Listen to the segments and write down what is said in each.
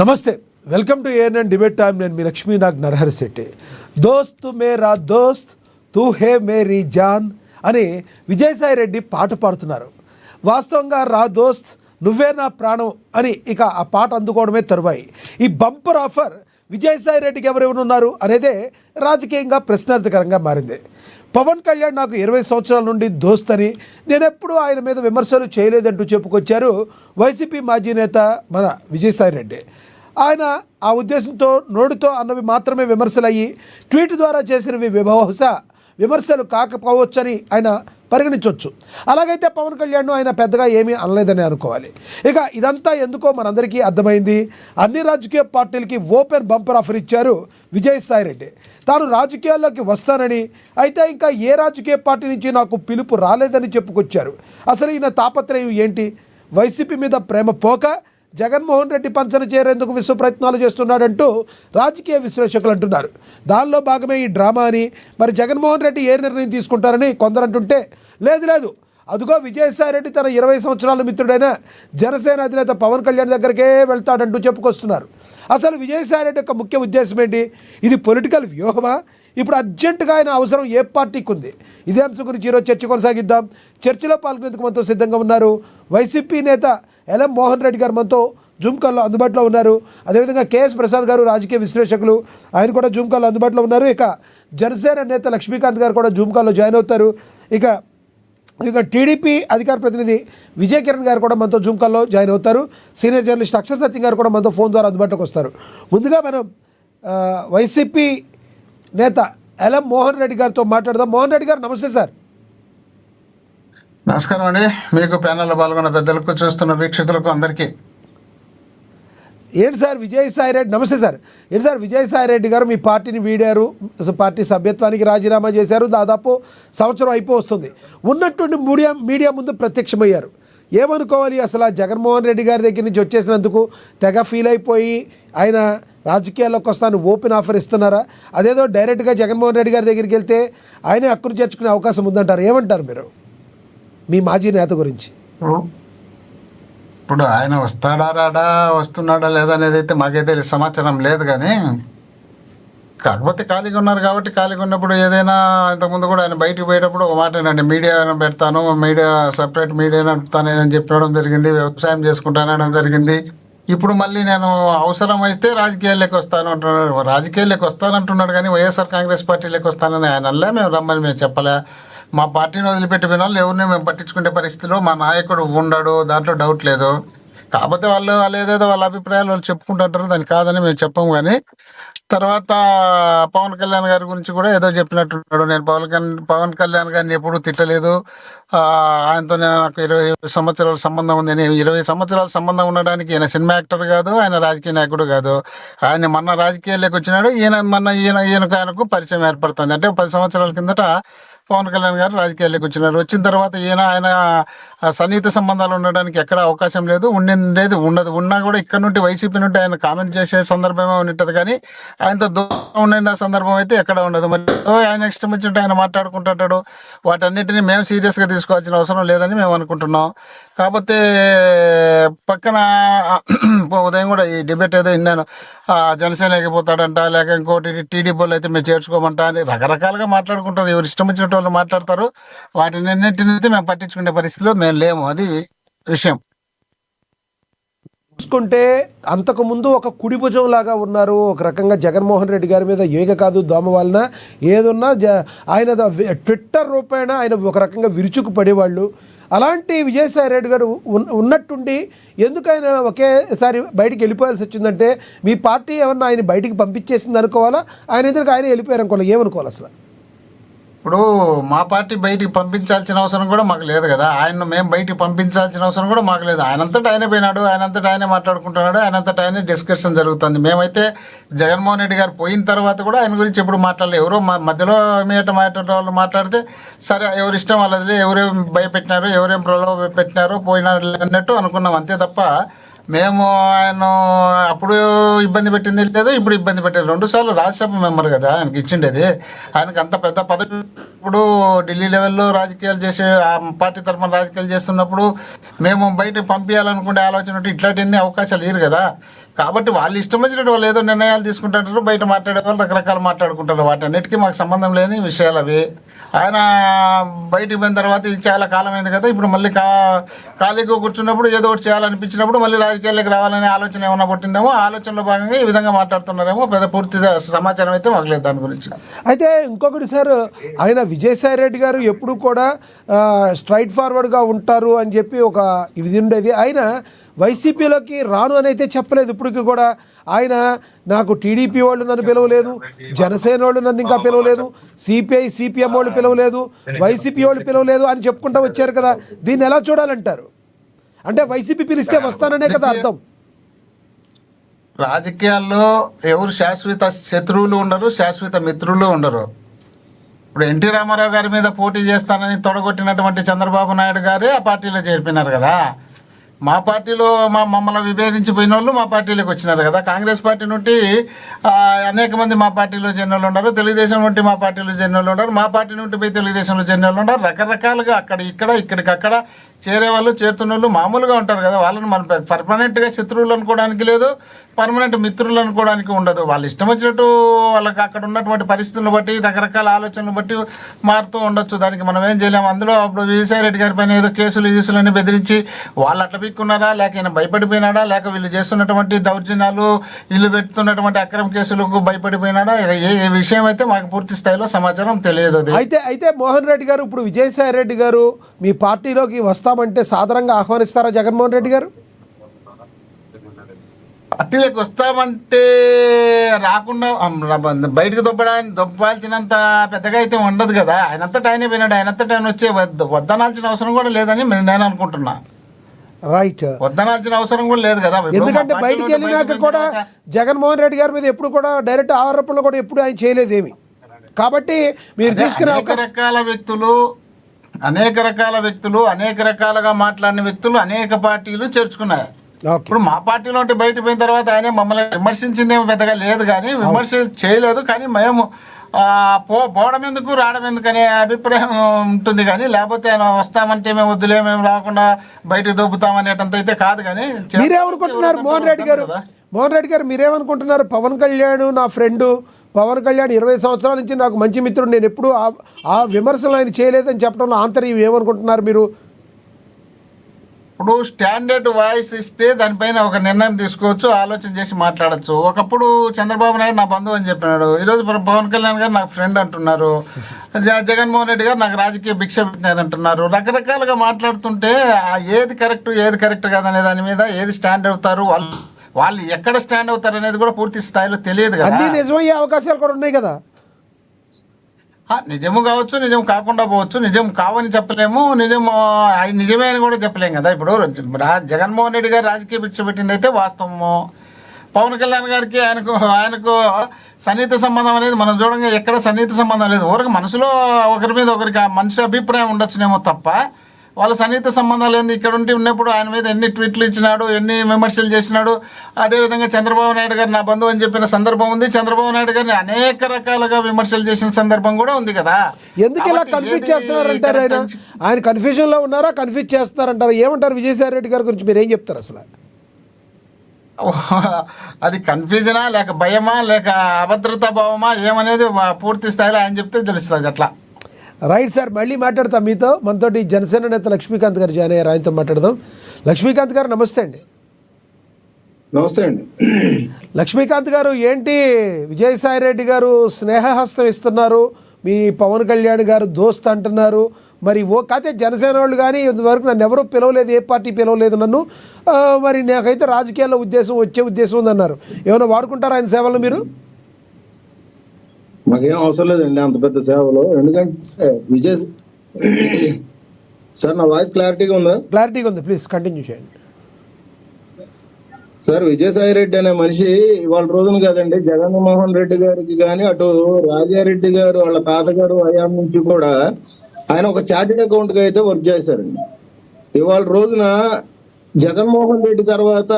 నమస్తే, welcome to ANN debate time. నేను మీ లక్ష్మీనాగ్ నరహరి శెట్టి. దోస్త్ మేరా దోస్త్ తూ హే మేరీ జాన్ అని విజయసాయి రెడ్డి పాట పాడుతున్నారు. వాస్తవంగా రా దోస్త్ నువ్వే నా ప్రాణం అని ఇక ఆ పాట అందుకోవడమే తరువాయి. ఈ బంపర్ ఆఫర్ విజయసాయి రెడ్డికి ఎవరెవరు ఉన్నారు అనేదే రాజకీయంగా ప్రశ్నార్థకరంగా మారింది. పవన్ కళ్యాణ్ నాకు 20 సంవత్సరాల నుండి దోస్త్ అని, నేనెప్పుడు ఆయన మీద విమర్శలు చేయలేదంటూ చెప్పుకొచ్చారు వైసీపీ మాజీ నేత మన విజయసాయి రెడ్డి. ఆయన ఆ ఉద్దేశంతో నోటితో అన్నవి మాత్రమే విమర్శలయ్యి ట్వీట్ ద్వారా చేసినవి బహుశా విమర్శలు కాకపోవచ్చని ఆయన పరిగణించవచ్చు. అలాగైతే పవన్ కళ్యాణ్ ఆయన పెద్దగా ఏమీ అనలేదని అనుకోవాలి. ఇక ఇదంతా ఎందుకో మనందరికీ అర్థమైంది. అన్ని రాజకీయ పార్టీలకి ఓపెన్ బంపర్ ఆఫర్ ఇచ్చారు విజయసాయి రెడ్డి. తాను రాజకీయాల్లోకి వస్తానని, అయితే ఇంకా ఏ రాజకీయ పార్టీ నుంచి నాకు పిలుపు రాలేదని చెప్పుకొచ్చారు. అసలు ఈయన తాపత్రయం ఏంటి? వైసీపీ మీద ప్రేమ పోక జగన్మోహన్ రెడ్డి పంచన చేరేందుకు విశ్వ ప్రయత్నాలు చేస్తున్నాడంటూ రాజకీయ విశ్లేషకులు అంటున్నారు. దానిలో భాగమే ఈ డ్రామా అని. మరి జగన్మోహన్ రెడ్డి ఏ నిర్ణయం తీసుకుంటారని కొందరు అంటుంటే, లేదు అదుగో విజయసాయి రెడ్డి తన 20 సంవత్సరాల మిత్రుడైన జనసేన అధినేత పవన్ కళ్యాణ్ దగ్గరికే వెళ్తాడంటూ చెప్పుకొస్తున్నారు. అసలు విజయసాయి రెడ్డి యొక్క ముఖ్య ఉద్దేశం ఏంటి? ఇది పొలిటికల్ వ్యూహమా? ఇప్పుడు అర్జెంటుగా ఆయన అవసరం ఏ పార్టీకి ఉంది? ఇదే అంశం గురించి ఈరోజు చర్చ కొనసాగిద్దాం. చర్చలో పాల్గొనేందుకు మనతో సిద్ధంగా ఉన్నారు వైసీపీ నేత ఎల్ఎం మోహన్ రెడ్డి గారు మనతో జూమ్ కాల్లో అందుబాటులో ఉన్నారు. అదేవిధంగా కేఎస్ ప్రసాద్ గారు రాజకీయ విశ్లేషకులు, ఆయన కూడా జూమ్ కాల్లో అందుబాటులో ఉన్నారు. ఇక జనసేన నేత లక్ష్మీకాంత్ గారు కూడా జూమ్ కాల్లో జాయిన్ అవుతారు. ఇక టీడీపీ అధికార ప్రతినిధి విజయ్ కిరణ్ గారు కూడా మనతో జూమ్ కాల్లో జాయిన్ అవుతారు. సీనియర్ జర్నలిస్ట్ అక్షర్ సత్యం గారు కూడా మనతో ఫోన్ ద్వారా అందుబాటులోకి వస్తారు. ముందుగా మనం వైసీపీ నేత ఎల్ఎం మోహన్ రెడ్డి గారితో మాట్లాడదాం. మోహన్ రెడ్డి గారు నమస్తే సార్. నమస్కారం అండి. మీకు ప్యానెల్లో పాల్గొన్న పెద్దలకు, చూస్తున్న వీక్షకులకు అందరికీ. ఏంటి సార్ విజయసాయి రెడ్డి, నమస్తే సార్. ఏంటి సార్ విజయసాయి రెడ్డి గారు మీ పార్టీని వీడారు, పార్టీ సభ్యత్వానికి రాజీనామా చేశారు, దాదాపు సంవత్సరం అయిపోతుంది. ఉన్నటువంటి మీడియా ముందు ప్రత్యక్షమయ్యారు. ఏమనుకోవాలి అసలు? జగన్మోహన్ రెడ్డి గారి దగ్గర నుంచి వచ్చేసినందుకు తెగ ఫీల్ అయిపోయి ఆయన రాజకీయాల్లోకి వస్తాను ఓపెన్ ఆఫర్ ఇస్తున్నారా? అదేదో డైరెక్ట్గా జగన్మోహన్ రెడ్డి గారి దగ్గరికి వెళ్తే ఆయనే హక్కును చేర్చుకునే అవకాశం ఉందంటారు. ఏమంటారు మీరు మీ మాజీ నేత గురించి? ఇప్పుడు ఆయన వస్తున్నాడా లేదా అనేది అయితే మాకైతే సమాచారం లేదు. కానీ కాకపోతే ఖాళీగా ఉన్నారు కాబట్టి, ఖాళీగా ఉన్నప్పుడు ఏదైనా ఇంతకుముందు కూడా ఆయన బయటికి పోయేటప్పుడు ఒక మాట ఏంటంటే, మీడియా పెడతాను, సపరేట్ మీడియా పెడతానని చెప్పడం జరిగింది, వ్యవసాయం చేసుకుంటానడం జరిగింది. ఇప్పుడు మళ్ళీ నేను అవసరం అయితే రాజకీయాల్లోకి వస్తాను అంటున్నాడు. రాజకీయాల్లోకి వస్తానంటున్నాడు కానీ వైఎస్ఆర్ కాంగ్రెస్ పార్టీలోకి వస్తానని ఆయన అలా మేము రమ్మని మేము చెప్పలే. మా పార్టీని వదిలిపెట్టిపోయిన వాళ్ళు ఎవరిని మేము పట్టించుకునే పరిస్థితిలో మా నాయకుడు ఉండడు, దాంట్లో డౌట్ లేదు. కాకపోతే వాళ్ళు ఏదేదో వాళ్ళ అభిప్రాయాలు వాళ్ళు చెప్పుకుంటుంటారు, దాన్ని కాదని మేము చెప్పము. కానీ తర్వాత పవన్ కళ్యాణ్ గారి గురించి కూడా ఏదో చెప్పినట్టున్నాడు. నేను పవన్ కళ్యాణ్ గారిని ఎప్పుడూ తిట్టలేదు, ఆయనతో నాకు 20 సంవత్సరాల సంబంధం ఉంది. నేను 20 సంవత్సరాల సంబంధం ఉండడానికి ఈయన సినిమా యాక్టర్ కాదు, ఆయన రాజకీయ నాయకుడు కాదు. ఆయన మొన్న రాజకీయాల్లోకి వచ్చినాడు. ఈయనకు ఆయనకు పరిచయం ఏర్పడుతుంది. అంటే 10 సంవత్సరాల కిందట పవన్ కళ్యాణ్ గారు రాజకీయాల్లోకి వచ్చినారు. వచ్చిన తర్వాత ఆయన సన్నిహిత సంబంధాలు ఉండడానికి ఎక్కడ అవకాశం లేదు, ఉండదు. ఉన్నా కూడా ఇక్కడ నుండి వైసీపీ నుండి ఆయన కామెంట్ చేసే సందర్భమే ఉంటుంది. కానీ ఆయనతో దూరం ఉండే సందర్భం అయితే ఎక్కడ ఉండదు. మరి ఆయన ఇష్టం వచ్చినట్టు ఆయన మాట్లాడుకుంటుంటాడు. వాటన్నిటిని మేము సీరియస్గా తీసుకోవాల్సిన అవసరం లేదని మేము అనుకుంటున్నాం. కాకపోతే పక్కన ఉదయం కూడా ఈ డిబేట్ ఏదో విన్నాను, జనసేన లేకపోతాడంట, లేక ఇంకోటి టీడీపీలో అయితే మేము చేర్చుకోమంటా అని రకరకాలుగా మాట్లాడుకుంటారు. ఎవరు ఇష్టం వచ్చినట్టు వాళ్ళు మాట్లాడతారు. వాటిని మేము పట్టించుకునే పరిస్థితిలో మేము లేము. అది విషయం. చూసుకుంటే అంతకుముందు ఒక కుడి భుజం లాగా ఉన్నారు. ఒక రకంగా జగన్మోహన్ రెడ్డి గారి మీద ఏగ కాదు దోమ వలన ఏదున్నా ఆయన ట్విట్టర్ రూపేణ ఆయన ఒక రకంగా విరుచుకు పడేవాళ్ళు. అలాంటి విజయసాయి రెడ్డి గారు ఉన్నట్టుండి ఎందుకు ఆయన ఒకేసారి బయటికి వెళ్ళిపోవాల్సి వచ్చిందంటే, మీ పార్టీ ఏమన్నా ఆయన బయటికి పంపించేసింది అనుకోవాలా? ఆయన ఎదురుగా ఆయన వెళ్ళిపోయారు అనుకోవాలి, ఏమనుకోవాలి అసలు? ఇప్పుడు మా పార్టీ బయటికి పంపించాల్సిన అవసరం కూడా మాకు లేదు కదా. ఆయన మేము బయటికి పంపించాల్సిన అవసరం కూడా మాకు లేదు. ఆయనంతటా ఆయనే పోయినాడు, ఆయనంతటా ఆయనే మాట్లాడుకుంటున్నాడు, ఆయనంతటా ఆయనే డిస్కషన్ జరుగుతుంది. మేమైతే జగన్మోహన్ రెడ్డి గారు పోయిన తర్వాత కూడా ఆయన గురించి ఎప్పుడు మాట్లాడలేదు. ఎవరో మధ్యలో వాళ్ళు మాట్లాడితే సరే ఎవరి ఇష్టం వాళ్ళది, ఎవరేం భయపెట్టినారు, ఎవరేం ప్రలోభ పెట్టినారో పోయినారు అన్నట్టు అనుకున్నాం. అంతే తప్ప మేము ఆయన అప్పుడు ఇబ్బంది పెట్టింది లేదు, ఇప్పుడు ఇబ్బంది పెట్టేది. 2 సార్లు రాజ్యసభ మెంబర్ కదా ఆయనకి ఇచ్చిండేది. ఆయనకి అంత పెద్ద పదవి ఇప్పుడు ఢిల్లీ లెవెల్లో రాజకీయాలు చేసే ఆ పార్టీ తరఫున రాజకీయాలు చేస్తున్నప్పుడు మేము బయట పంపించాలనుకునే ఆలోచన ఉంటే ఇట్లాంటి అవకాశాలు లేరు కదా. కాబట్టి వాళ్ళు ఇష్టం వచ్చినట్టు వాళ్ళు ఏదో నిర్ణయాలు తీసుకుంటుంటారు, బయట మాట్లాడే వాళ్ళు రకరకాలు మాట్లాడుకుంటారు. వాటన్నిటికీ మాకు సంబంధం లేని విషయాలు అవి. ఆయన బయటికి పోయిన తర్వాత ఇది చాలా కాలం అయింది కదా, ఇప్పుడు మళ్ళీ ఖాళీగా కూర్చున్నప్పుడు ఏదో ఒకటి చేయాలనిపించినప్పుడు మళ్ళీ రాజకీయాల్లోకి రావాలనే ఆలోచన ఏమైనా పుట్టిందేమో, ఆలోచనలో భాగంగా ఈ విధంగా మాట్లాడుతున్నారేమో. పెద్ద పూర్తి సమాచారం అయితే మాకు లేదు దాని గురించి. అయితే ఇంకొకటి సార్, ఆయన విజయసాయి రెడ్డి గారు ఎప్పుడు కూడా స్ట్రైట్ ఫార్వర్డ్గా ఉంటారు అని చెప్పి ఒక ఇది ఉండేది. ఆయన వైసీపీలోకి రాను అని అయితే చెప్పలేదు ఇప్పటికి కూడా. ఆయన నాకు టీడీపీ వాళ్ళు నన్ను పిలవలేదు, జనసేన వాళ్ళు నన్ను ఇంకా పిలవలేదు, సిపిఐ సిపిఎం వాళ్ళు పిలవలేదు, వైసీపీ వాళ్ళు పిలవలేదు అని చెప్పుకుంటూ వచ్చారు కదా. దీన్ని ఎలా చూడాలంటారు? అంటే వైసీపీ పిలిస్తే వస్తాననే కదా అర్థం. రాజకీయాల్లో ఎవరు శాశ్వత శత్రువులు ఉండరు, శాశ్వత మిత్రులు ఉండరు. ఇప్పుడు ఎన్టీ రామారావు గారి మీద పోటీ చేస్తానని తొడగొట్టినటువంటి చంద్రబాబు నాయుడు గారే ఆ పార్టీలో చేర్పినారు కదా. మా పార్టీలో మమ్మల్ని విభేదించిపోయిన వాళ్ళు మా పార్టీలోకి వచ్చినారు కదా. కాంగ్రెస్ పార్టీ నుండి అనేక మంది మా పార్టీలో జనరల్ ఉన్నారు, తెలుగుదేశం నుండి మా పార్టీలో జనరల్ ఉన్నారు, మా పార్టీ నుండి పోయి తెలుగుదేశంలో జనరల్ ఉన్నారు. రకరకాలుగా అక్కడ ఇక్కడ ఇక్కడికక్కడ చేరే వాళ్ళు చేరుతున్న వాళ్ళు మామూలుగా ఉంటారు కదా. వాళ్ళని మనం పర్మనెంట్గా శత్రువులు అనుకోవడానికి లేదు, పర్మనెంట్ మిత్రులు అనుకోవడానికి ఉండదు. వాళ్ళు ఇష్టం వచ్చినట్టు వాళ్ళకి అక్కడ ఉన్నటువంటి పరిస్థితులను బట్టి రకరకాల ఆలోచనలు బట్టి మారుతూ ఉండొచ్చు. దానికి మనం ఏం చేయలేము. అందులో అప్పుడు విజయసాయి రెడ్డి గారి పైన ఏదో కేసులు అని బెదిరించి వాళ్ళు అట్లా పిక్కున్నారా, లేక ఈయన భయపడిపోయినాడా, లేక వీళ్ళు చేస్తున్నటువంటి దౌర్జన్యాలు వీళ్ళు పెడుతున్నటువంటి అక్రమ కేసులకు భయపడిపోయినాడా, ఏ విషయం అయితే మాకు పూర్తి స్థాయిలో సమాచారం తెలియదు. అయితే మోహన్ రెడ్డి గారు ఇప్పుడు విజయసాయి రెడ్డి గారు మీ పార్టీలోకి వస్తామంటే సాధారణంగా ఆహ్వానిస్తారా జగన్మోహన్ రెడ్డి గారు? పార్టీలోకి వస్తామంటే రాకుండా బయటకు దొబ్బాల్సినంత పెద్దగా అయితే ఉండదు కదా. ఆయనంతటా ఆయనే పోయినాడు, ఆయనంతటా ఆయన వచ్చే వద్దనాల్సిన అవసరం కూడా లేదని నేను అనుకుంటున్నా. రైట్, వద్దనాల్సిన అవసరం కూడా లేదు కదా. ఎందుకంటే బయటికి వెళ్ళినాక కూడా జగన్మోహన్ రెడ్డి గారి మీద ఎప్పుడు కూడా డైరెక్ట్ ఆరోపణలు కూడా ఎప్పుడు ఆయన చేయలేదేమి. కాబట్టి మీరు తీసుకునే అనేక రకాల వ్యక్తులు అనేక రకాలుగా మాట్లాడిన వ్యక్తులు అనేక పార్టీలు చేర్చుకున్నారు. ఇప్పుడు మా పార్టీలో ఉంటే బయట పోయిన తర్వాత ఆయన మమ్మల్ని విమర్శించిందేమో పెద్దగా లేదు, కానీ విమర్శ చేయలేదు. కానీ మేము పోవడం ఎందుకు రావడం ఎందుకు అనే అభిప్రాయం ఉంటుంది. కానీ లేకపోతే ఆయన వస్తామంటే మేము వద్దులే, మేము రాకుండా బయటకు దొబ్బుతామనేటంత అయితే కాదు. కానీ మీరేమనుకుంటున్నారు మోహన్ రెడ్డి గారు మీరేమనుకుంటున్నారు? పవన్ కళ్యాణ్ నా ఫ్రెండు, పవన్ కళ్యాణ్ 20 సంవత్సరాల నుంచి నాకు మంచి మిత్రుడు, నేను ఎప్పుడు ఆ విమర్శలు ఆయన చేయలేదని చెప్పడంలో ఆంతర్యం ఏమనుకుంటున్నారు మీరు? ఇప్పుడు స్టాండర్డ్ వాయిస్ ఇస్తే దానిపైన ఒక నిర్ణయం తీసుకోవచ్చు, ఆలోచన చేసి మాట్లాడచ్చు. ఒకప్పుడు చంద్రబాబు నాయుడు నా బంధువు అని చెప్పినాడు, ఈరోజు పవన్ కళ్యాణ్ గారు నాకు ఫ్రెండ్ అంటున్నారు, జగన్మోహన్ రెడ్డి గారు నాకు రాజకీయ భిక్ష పెట్టినారు అంటున్నారు. రకరకాలుగా మాట్లాడుతుంటే ఏది కరెక్ట్ కాదనే దాని మీద ఏది స్టాండ్ అవుతారు, వాళ్ళు ఎక్కడ స్టాండ్ అవుతారు అనేది కూడా పూర్తి స్థాయిలో తెలియదు కదా. అన్ని నిజమయ్యే అవకాశాలు కూడా ఉన్నాయి కదా. నిజము కావచ్చు, నిజం కాకుండా పోవచ్చు. నిజం కావని చెప్పలేము, నిజమే అని కూడా చెప్పలేము కదా. ఇప్పుడు జగన్మోహన్ రెడ్డి గారు రాజకీయ భిక్ష పెట్టింది అయితే వాస్తవము. పవన్ కళ్యాణ్ గారికి ఆయనకు సన్నిహిత సంబంధం అనేది మనం చూడంగా ఎక్కడ సన్నిహిత సంబంధం లేదు. ఊరికి మనసులో ఒకరి మీద ఒకరికి మనిషి అభిప్రాయం ఉండొచ్చునేమో తప్ప వాళ్ళ సన్నిహిత సంబంధాలు ఏంది. ఇక్కడ ఉన్నప్పుడు ఆయన మీద ఎన్ని ట్వీట్లు ఇచ్చినాడు, ఎన్ని విమర్శలు చేసినాడు. అదేవిధంగా చంద్రబాబు నాయుడు గారు నా బంధువు అని చెప్పిన సందర్భం ఉంది, చంద్రబాబు నాయుడు గారిని అనేక రకాలుగా విమర్శలు చేసిన సందర్భం కూడా ఉంది కదా. ఎందుకు ఇలా కన్ఫ్యూజ్ చేస్తున్నారంటారు? ఆయన కన్ఫ్యూజన్లో ఉన్నారా, కన్ఫ్యూజ్ చేస్తున్నారంటారు? ఏమంటారు విజయసాయి రెడ్డి గారి గురించి మీరు ఏం చెప్తారు అసలు? అది కన్ఫ్యూజనా, లేక భయమా, లేక అభద్రతా భావమా ఏమనేది పూర్తి స్థాయిలో ఆయన చెప్తే తెలుస్తుంది. అట్లా రైట్ సార్, మళ్ళీ మాట్లాడతాం మీతో. మనతోటి జనసేన నేత లక్ష్మీకాంత్ గారు జాయిన్ అయ్యారు, ఆయనతో మాట్లాడదాం. లక్ష్మీకాంత్ గారు నమస్తే అండి. నమస్తే అండి. లక్ష్మీకాంత్ గారు, ఏంటి విజయసాయి రెడ్డి గారు స్నేహహస్తం ఇస్తున్నారు, మీ పవన్ కళ్యాణ్ గారు దోస్త్ అంటున్నారు, మరి కాతే జనసేన వాళ్ళు కానీ ఇంతవరకు నన్ను ఎవరూ పిలవలేదు, ఏ పార్టీ పిలవలేదు నన్ను, మరి నాకైతే రాజకీయాల్లో వచ్చే ఉద్దేశం ఉందన్నారు. ఏమైనా వాడుకుంటారా ఆయన సేవలు మీరు? మాకేం అవసరం లేదండి అంత పెద్ద సేవలు. ఎందుకంటే సార్ నా వాయిస్ క్లారిటీగా ఉందా? క్లారిటీగా ఉంది, ప్లీజ్ కంటిన్యూ చేయండి. సార్ విజయసాయి రెడ్డి అనే మనిషి ఇవాళ రోజున కాదండి, జగన్మోహన్ రెడ్డి గారికి కానీ అటు రాజారెడ్డి గారు వాళ్ళ తాతగారు హయాం నుంచి కూడా ఆయన ఒక చార్టెడ్ అకౌంట్ గా అయితే వర్క్ చేశారండి. ఇవాళ రోజున జగన్మోహన్ రెడ్డి తర్వాత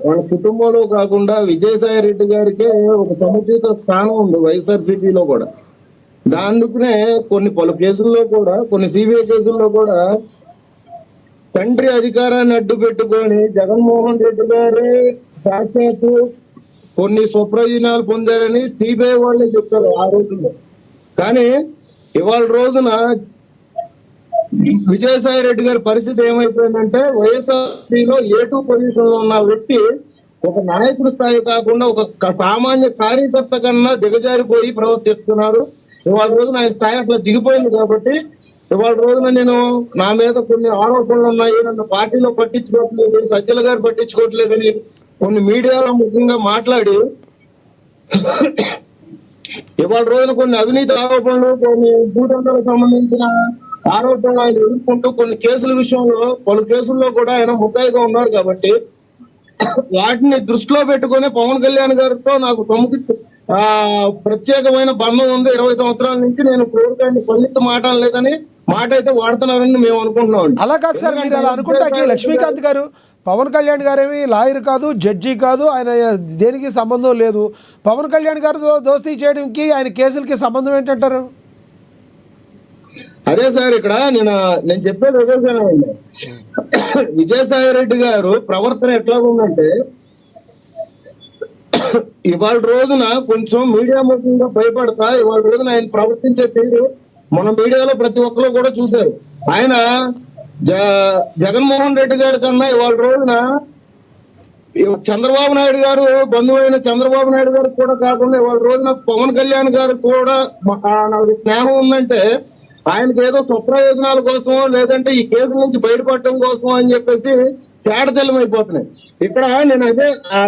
వాళ్ళ కుటుంబంలో కాకుండా విజయసాయి రెడ్డి గారికి ఒక సముచిత స్థానం ఉంది వైఎస్ఆర్సీపీలో కూడా. దానికునే పలు కేసుల్లో కూడా, కొన్ని సిబిఐ కేసుల్లో కూడా తండ్రి అధికారాన్ని అడ్డు పెట్టుకొని జగన్మోహన్ రెడ్డి గారి సాక్షాత్తు కొన్ని స్వప్రయోజనాలు పొందారని సిబిఐ వాళ్ళే చెప్తారు ఆ రోజుల్లో. కానీ ఇవాళ రోజున విజయసాయి రెడ్డి గారి పరిస్థితి ఏమైపోయిందంటే, వైఎస్ఆర్సీలో A2 పొజిషన్ లో ఉన్న వ్యక్తి ఒక నాయకుడి స్థాయి కాకుండా ఒక సామాన్య కార్యకర్త కన్నా దిగజారిపోయి ప్రవర్తిస్తున్నారు. ఇవాళ రోజున ఆయన స్థాయి అట్లా దిగిపోయింది. కాబట్టి ఇవాళ రోజున నేను నా మీద కొన్ని ఆరోపణలు ఉన్నాయి, నన్ను పార్టీలో పట్టించుకోవట్లేదు, సజ్జల గారు పట్టించుకోవట్లేదని కొన్ని మీడియాలో ముఖ్యంగా మాట్లాడి ఇవాళ రోజున కొన్ని అవినీతి ఆరోపణలు, కొన్ని భూదండలకు సంబంధించిన ఆరోపణలు ఆయన ఎదుర్కొంటూ కొన్ని కేసుల విషయంలో పలు కేసుల్లో కూడా ఆయన ముద్దాయిగా ఉన్నారు. కాబట్టి వాటిని దృష్టిలో పెట్టుకుని పవన్ కళ్యాణ్ గారితో నాకు ప్రత్యేకమైన బంధం ఉంది. 20 సంవత్సరాల నుంచి నేను కోరికాన్ని పల్లెత్తు మాట లేదని మాట అయితే వాడుతున్నారని మేము అనుకుంటున్నాం. అలా కాదు సార్, మీరు అలా అనుకుంటాకి లక్ష్మీకాంత్ గారు, పవన్ కళ్యాణ్ గారేమి లాయర్ కాదు, జడ్జి కాదు, ఆయన దేనికి సంబంధం లేదు. పవన్ కళ్యాణ్ గారితో దోస్తీ చేయడానికి ఆయన కేసులకి సంబంధం ఏంటంటారు? అదే సార్, ఇక్కడ నేను చెప్పేది అదే సార్ అండి. విజయసాయి రెడ్డి గారు ప్రవర్తన ఎట్లా ఉందంటే, ఇవాళ రోజున కొంచెం మీడియా ముఖ్యంగా భయపడతా ఇవాళ రోజున ఆయన ప్రవర్తించే తీరు మన మీడియాలో ప్రతి ఒక్కరు కూడా చూశారు. ఆయన జగన్మోహన్ రెడ్డి గారి కన్నా ఇవాళ రోజున చంద్రబాబు నాయుడు గారు బంధువైన చంద్రబాబు నాయుడు గారికి కూడా కాకుండా ఇవాళ రోజున పవన్ కళ్యాణ్ గారికి కూడా నాకు స్నేహం ఉందంటే ఆయనకి ఏదో స్వప్రయోజనాల కోసం, లేదంటే ఈ కేసు నుంచి బయటపడటం కోసం అని చెప్పేసి తేడతెల్లం అయిపోతున్నాయి. ఇక్కడ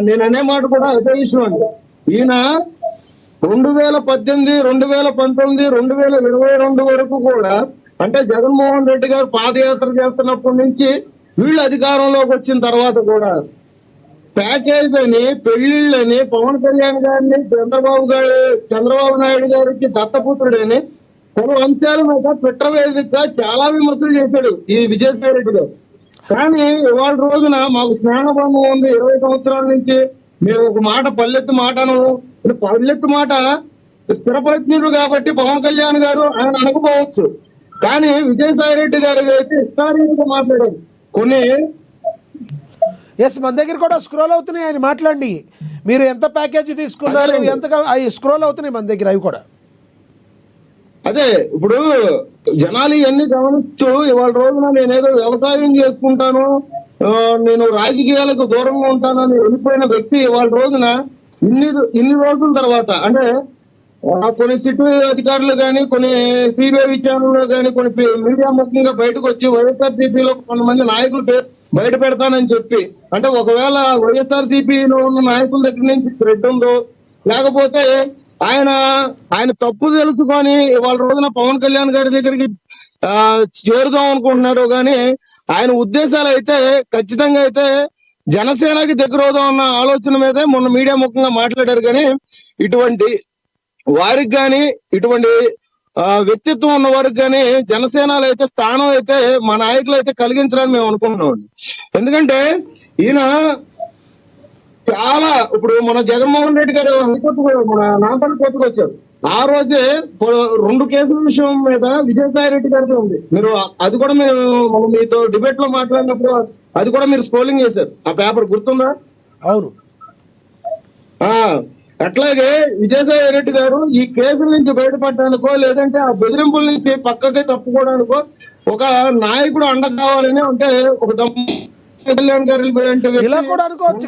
నేను అనే మాట కూడా అదే విషయం అండి. ఈయన 2018, 2019, 2022 వరకు కూడా, అంటే జగన్మోహన్ రెడ్డి గారు పాదయాత్ర చేస్తున్నప్పటి నుంచి వీళ్ళు అధికారంలోకి వచ్చిన తర్వాత కూడా ప్యాకేజ్ అని, పెళ్లిళ్ళని, పవన్ కళ్యాణ్ గారిని చంద్రబాబు నాయుడు గారికి దత్తపుత్రుడని పలు అంశాల మీద ట్విట్టర్ వేదికగా చాలా విమర్శలు చేశాడు ఈ విజయసాయి రెడ్డి గారు. కానీ ఇవాళ రోజున మాకు స్నేహబంధం ఉంది 20 సంవత్సరాల నుంచి. మేము ఒక మాట పల్లెత్తు మాటను, పల్లెత్తు మాట స్థిరపరిచినడు కాబట్టి పవన్ కళ్యాణ్ గారు ఆయన అనకపోవచ్చు. కానీ విజయసాయి రెడ్డి గారు అయితే ఇష్టారీతిగా మాట్లాడారు. కొన్ని మన దగ్గర కూడా స్క్రోల్ అవుతున్నాయి ఆయన మాట్లాడి, మీరు ఎంత ప్యాకేజీ తీసుకున్నారు, ఎంతగా అవి స్క్రోల్ అవుతున్నాయి మన దగ్గర అవి కూడా. అదే ఇప్పుడు జనాలు ఇవన్నీ గమనిస్తూ ఇవాళ రోజున నేనేదో వ్యవసాయం చేసుకుంటాను, నేను రాజకీయాలకు దూరంగా ఉంటానని వెళ్ళిపోయిన వ్యక్తి ఇవాళ రోజున ఇన్ని రోజుల తర్వాత, అంటే కొన్ని సిటీ అధికారులు కానీ, కొన్ని సిబిఐ విచారణలో కానీ, కొన్ని మీడియా ముఖ్యంగా బయటకు వచ్చి వైఎస్ఆర్సీపీలో కొంతమంది నాయకులు బయట పెడతానని చెప్పి, అంటే ఒకవేళ వైఎస్ఆర్సీపీలో ఉన్న నాయకుల దగ్గర నుంచి థ్రెడ్ ఉందో, లేకపోతే ఆయన తప్పు తెలుసుకొని ఇవాళ రోజున పవన్ కళ్యాణ్ గారి దగ్గరికి చేరుదాం అనుకుంటున్నాడు. కానీ ఆయన ఉద్దేశాలు అయితే ఖచ్చితంగా అయితే జనసేనకి దగ్గర అవుదాం అన్న ఆలోచన మీదే మొన్న మీడియా ముఖంగా మాట్లాడారు. కానీ ఇటువంటి వారికి కానీ, ఇటువంటి వ్యక్తిత్వం ఉన్న వారికి కానీ జనసేనలో అయితే స్థానం అయితే మా నాయకులు అయితే కలిగించాలని మేము అనుకుంటున్నాం. ఎందుకంటే ఈయన చాలా ఇప్పుడు మన జగన్మోహన్ రెడ్డి గారు మన నాంపల్లి కోర్టుకు వచ్చారు. ఆ రోజే 2 కేసుల విషయం మీద విజయసాయి రెడ్డి గారితో ఉంది. మీరు అది కూడా మనం మీతో డిబేట్ లో మాట్లాడినప్పుడు అది కూడా మీరు స్క్రోలింగ్ చేశారు. ఆ పేపర్ గుర్తుందా? అవును. అట్లాగే విజయసాయి రెడ్డి గారు ఈ కేసుల నుంచి బయటపడడానికో, లేదంటే ఆ బెదిరింపుల నుంచి పక్కకి తప్పుకోవడానికో ఒక నాయకుడు అండ కావాలని, అంటే ఒక ఇలా కూడా అనుకోవచ్చు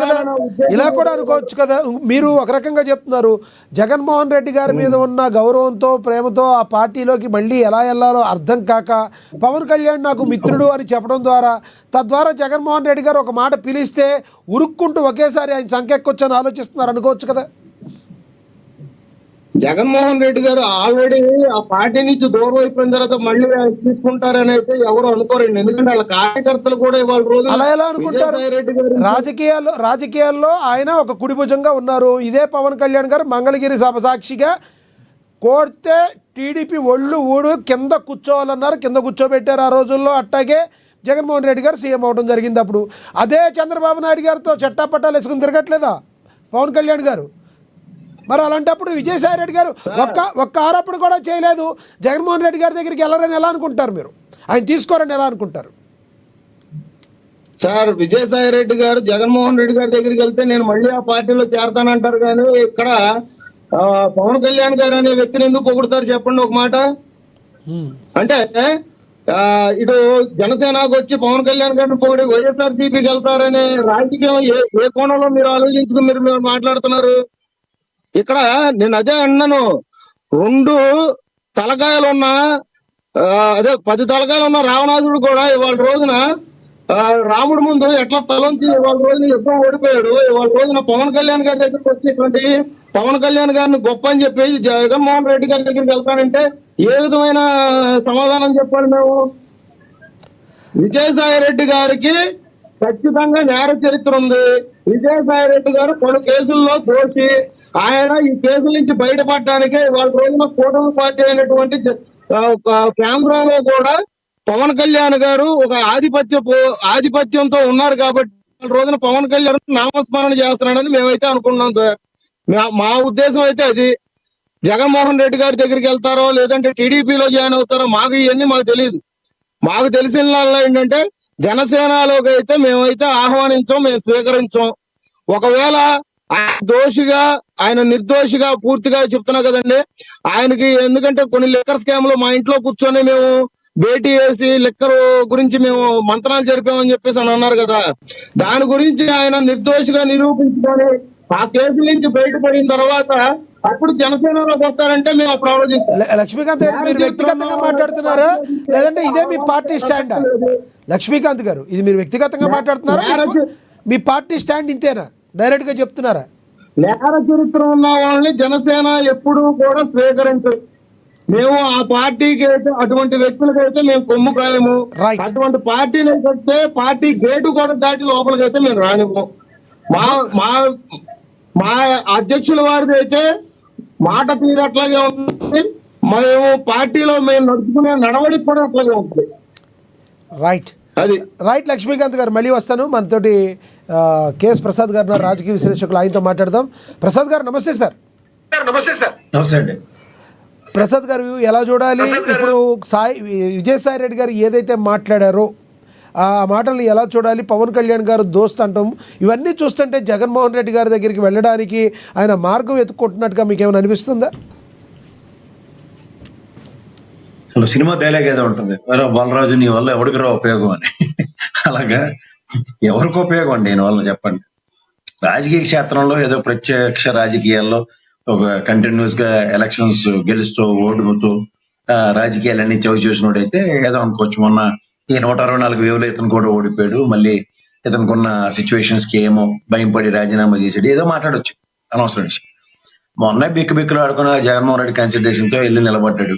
కదా. మీరు ఒక రకంగా చెప్తున్నారు, జగన్మోహన్ రెడ్డి గారి మీద ఉన్న గౌరవంతో, ప్రేమతో ఆ పార్టీలోకి మళ్ళీ ఎలా వెళ్ళాలో అర్థం కాక పవన్ కళ్యాణ్ నాకు మిత్రుడు అని చెప్పడం ద్వారా, తద్వారా జగన్మోహన్ రెడ్డి గారు ఒక మాట పిలిస్తే ఉరుక్కుంటూ ఒకేసారి ఆయన సంకెక్కొచ్చని ఆలోచిస్తున్నారు అనుకోవచ్చు కదా. జగన్మోహన్ రెడ్డి గారు ఆల్రెడీ ఆ పార్టీ నుంచి దూరం అయిపోయిన తర్వాత మళ్ళీ తీసుకుంటారని అయితే ఎవరు అనుకోరండి. ఎందుకంటే వాళ్ళ కార్యకర్తలు కూడా ఇవాళ రోజు అలా ఎలా అనుకుంటారు? రాజకీయాల్లో ఆయన ఒక కుడిభుజంగా ఉన్నారు. ఇదే పవన్ కళ్యాణ్ గారు మంగళగిరి సభ సాక్షిగా కోడితే టీడీపీ ఒళ్ళు ఊడు కింద కూర్చోవాలన్నారు, కింద కూర్చోబెట్టారు ఆ రోజుల్లో. అట్టాగే జగన్మోహన్ రెడ్డి గారు సీఎం అవడం జరిగింది. అప్పుడు అదే చంద్రబాబు నాయుడు గారితో చట్టాపట్టాలు వేసుకుని తిరగట్లేదా పవన్ కళ్యాణ్ గారు? మరి అలాంటప్పుడు విజయసాయి రెడ్డి గారు ఒక్క ఆరోపణ కూడా చేయలేదు. జగన్మోహన్ రెడ్డి గారి దగ్గరికి వెళ్ళరని ఎలా అనుకుంటారు మీరు? ఆయన తీసుకోరని ఎలా అనుకుంటారు? సార్, విజయసాయి రెడ్డి గారు జగన్మోహన్ రెడ్డి గారి దగ్గరికి వెళ్తే నేను మళ్ళీ ఆ పార్టీలో చేరతానంటారు, కానీ ఇక్కడ పవన్ కళ్యాణ్ గారు అనే వ్యక్తిని ఎందుకు పొగుడుతారు చెప్పండి ఒక మాట. అంటే ఇటు జనసేనకు వచ్చి పవన్ కళ్యాణ్ గారిని పొగిడి వైఎస్ఆర్సీపీకి వెళ్తారనే రాజకీయం ఏ కోణంలో మీరు ఆలోచించుకుని మీరు మాట్లాడుతున్నారు? ఇక్కడ నేను అదే అన్నాను, 2 తలకాయలున్న అదే 10 తలకాయలున్న రావణాసుడు కూడా ఇవాళ రోజున రాముడి ముందు ఎట్లా తలంచి ఇవాళ రోజున యుద్ధం ఓడిపోయాడు. ఇవాళ రోజున పవన్ కళ్యాణ్ గారి దగ్గరికి వచ్చేటువంటి పవన్ కళ్యాణ్ గారిని గొప్ప అని చెప్పి జగన్మోహన్ రెడ్డి గారి దగ్గరికి వెళ్తానంటే ఏ విధమైన సమాధానం చెప్పాలి మేము? విజయసాయి రెడ్డి గారికి ఖచ్చితంగా నేర చరిత్ర ఉంది. విజయసాయి రెడ్డి గారు పలు కేసుల్లో దోషి. ఆయన ఈ కేసుల నుంచి బయటపడడానికే ఇవాళ రోజున కూటమి పార్టీ అయినటువంటి కేంద్రంలో కూడా పవన్ కళ్యాణ్ గారు ఒక ఆధిపత్యంతో ఉన్నారు కాబట్టి రోజున పవన్ కళ్యాణ్ నామస్మరణ చేస్తున్నాడని మేమైతే అనుకున్నాం సార్. మా ఉద్దేశం అయితే అది. జగన్మోహన్ రెడ్డి గారి దగ్గరికి వెళ్తారో లేదంటే టీడీపీలో జాయిన్ అవుతారో మాకు ఇవన్నీ మాకు తెలియదు. మాకు తెలిసిన ఏంటంటే జనసేనలోకి అయితే మేమైతే ఆహ్వానించాం, మేము స్వీకరించాం. ఒకవేళ ఆయన దోషిగా, ఆయన నిర్దోషిగా పూర్తిగా చెప్తున్నా కదండి ఆయనకి. ఎందుకంటే కొన్ని లిక్కర్ స్కామ్ లో మా ఇంట్లో కూర్చొని మేము భేటీ చేసి లిక్కర్ గురించి మేము మంత్రాలు జరిపామని చెప్పేసి అని అన్నారు కదా. దాని గురించి ఆయన నిర్దోషిగా నిరూపించుకొని ఆ కేసు నుంచి బయటపడిన తర్వాత అప్పుడు జనసేనలోకి వస్తారంటే మేము అప్పుడు ఆలోచిస్తాం. లక్ష్మీకాంత్ గారు, మీరు వ్యక్తిగతంగా మాట్లాడుతున్నారా లేదంటే ఇదే మీ పార్టీ స్టాండా? లక్ష్మీకాంత్ గారు, ఇది మీరు వ్యక్తిగతంగా మాట్లాడుతున్నారా? మీ పార్టీ స్టాండ్ ఇంతేనా? డైరెక్ట్ గా చెప్తున్నారా? నేర చరిత్ర ఉన్న వాళ్ళని జనసేన ఎప్పుడూ కూడా స్వీకరించదు. మేము ఆ పార్టీకి అయితే అటువంటి వ్యక్తులకైతే మేము కొమ్ము కాయము. అటువంటి పార్టీని అయితే పార్టీ గేటు కూడా దాటి లోపలికైతే మేము రానివ్వము. మా మా మా అధ్యక్షుల వారిది అయితే మాట తీరు అట్లాగే ఉంటుంది. మేము పార్టీలో మేము నడుచుకునే నడవడి కూడా అట్లాగే ఉంటుంది. రైట్, అది రైట్. లక్ష్మీకాంత్ గారు, మళ్ళీ వస్తాను. మనతోటి కేఎస్ ప్రసాద్ గారు, రాజకీయ విశ్లేషకులు, ఆయనతో మాట్లాడదాం. ప్రసాద్ గారు నమస్తే సార్. నమస్తే సార్. నమస్తే అండి. ప్రసాద్ గారు, ఎలా చూడాలి ఇప్పుడు విజయసాయి రెడ్డి గారు ఏదైతే మాట్లాడారో ఆ మాటల్ని ఎలా చూడాలి? పవన్ కళ్యాణ్ గారు దోస్త్ అంటాం, ఇవన్నీ చూస్తుంటే జగన్మోహన్ రెడ్డి గారి దగ్గరికి వెళ్ళడానికి ఆయన మార్గం ఎత్తుకుంటున్నట్టుగా మీకు ఏమైనా అనిపిస్తుందా? సినిమా డైలాగ్ ఏదో ఉంటుంది, బాలరాజు నీ వల్ల ఎవరికి ఉపయోగం అని. అలాగా ఎవరికి ఉపయోగం అండి నేను వల్ల చెప్పండి? రాజకీయ క్షేత్రంలో ఏదో ప్రత్యక్ష రాజకీయాల్లో ఒక కంటిన్యూస్ గా ఎలక్షన్స్ గెలుస్తూ ఓడుతూ రాజకీయాలన్నీ చవి చూసినోడైతే ఏదో అనుకోవచ్చు. మొన్న ఈ 164 వేవులు ఇతను కూడా ఓడిపోయాడు, మళ్ళీ ఇతనుకున్న సిచ్యువేషన్స్ కి ఏమో భయంపడి రాజీనామా చేసాడు, ఏదో మాట్లాడొచ్చు, అనవసరం విషయం. మొన్న బిక్కులు ఆడుకున్న జగన్మోహన్ రెడ్డి కన్సిడరేషన్ తో వెళ్ళి నిలబడ్డాడు.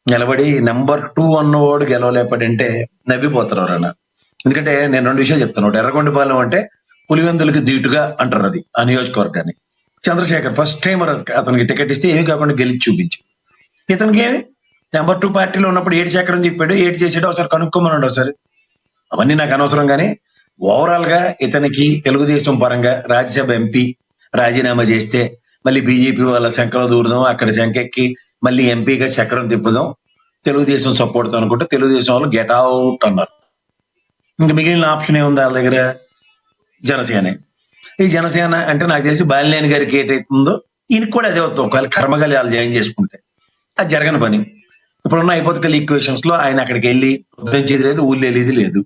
నిలబడి నెంబర్ 2 అన్నవాడు గెలవలేపాడంటే నవ్విపోతారు ఎవరన్నా. ఎందుకంటే నేను 2 విషయాలు చెప్తాను. ఒకటి, ఎర్రగొండపాలెం అంటే పులివెందులకి ధీటుగా అంటారు అది ఆ నియోజకవర్గాన్ని. చంద్రశేఖర్ ఫస్ట్ టైమర్, అతనికి టికెట్ ఇస్తే ఏమి కాకుండా గెలిచి చూపించు. ఇతనికి ఏమి నెంబర్ 2 పార్టీలో ఉన్నప్పుడు ఏడు చక్రం చెప్పాడు, ఏడు చేసాడు, ఒకసారి కనుక్కోమన్నాడు ఒకసారి. అవన్నీ నాకు అనవసరం. కానీ ఓవరాల్ గా ఇతనికి తెలుగుదేశం పరంగా రాజ్యసభ ఎంపీ రాజీనామా చేస్తే మళ్ళీ బీజేపీ వాళ్ళ శంకలో దూరదాం, అక్కడ శంకెక్కి మళ్ళీ ఎంపీగా చక్రం తిప్పుదాం, తెలుగుదేశం సపోర్ట్ అనుకుంటే తెలుగుదేశం వాళ్ళు గెట్ అవుట్ అన్నారు. ఇంకా మిగిలిన ఆప్షన్ ఏముంది వాళ్ళ దగ్గర? జనసేన. ఈ జనసేన అంటే నాకు తెలిసి బాలినేని గారికి ఏటైతుందో ఈయనకి కూడా అదే అవుతుంది. ఒకవేళ కర్మగాలి వాళ్ళు జాయిన్ చేసుకుంటే అది జరగని పని. ఇప్పుడున్న హైపోథెటికల్ ఈక్వేషన్స్ లో ఆయన అక్కడికి వెళ్ళి ఉద్ధరించేది లేదు, ఊళ్ళు వెళ్ళేది లేదు.